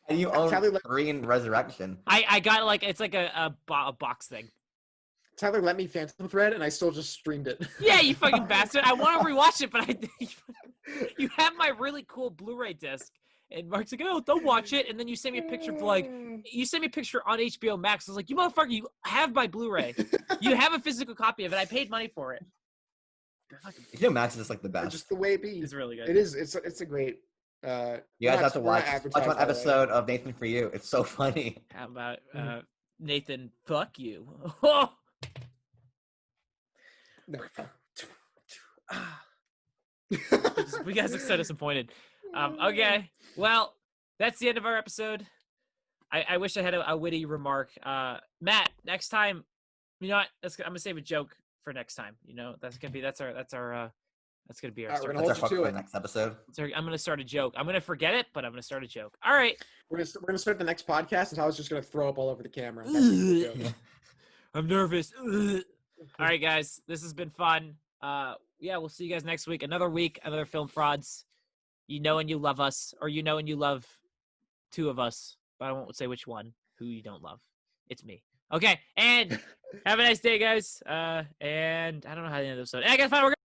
And you own Tyler, 3 in Resurrection. I got like it's like a box thing. Tyler let me Phantom Thread, and I still just streamed it. Yeah, you fucking bastard! I want to rewatch it, but you have my really cool Blu-ray disc, and Mark's like, "Oh, don't watch it." And then you send me a picture of you sent me a picture on HBO Max. I was like, "You motherfucker, you have my Blu-ray. You have a physical copy of it. I paid money for it." HBO Max is like the best. Just the way it be. It's really good. It is. It's a great. You guys have to watch one episode of Nathan For You. It's so funny. How about Nathan? Fuck you. We guys look so disappointed. Okay, well, that's the end of our episode. I wish I had a witty remark. Matt, next time, you know what? I'm gonna save a joke for next time. You know, that's gonna be our That's our hold hook you to for it. the next episode. I'm gonna start a joke. I'm gonna forget it, but I'm gonna start a joke. All right. We're gonna start the next podcast, and Tyler's just gonna throw up all over the camera. That's the joke. I'm nervous. All right, guys, this has been fun. Yeah, we'll see you guys next week. Another week, another Film Frauds. You know and you love us, or you know and you love 2 of us, but I won't say which one, who you don't love. It's me. Okay, and have a nice day, guys. And I don't know how to end the episode. And I gotta find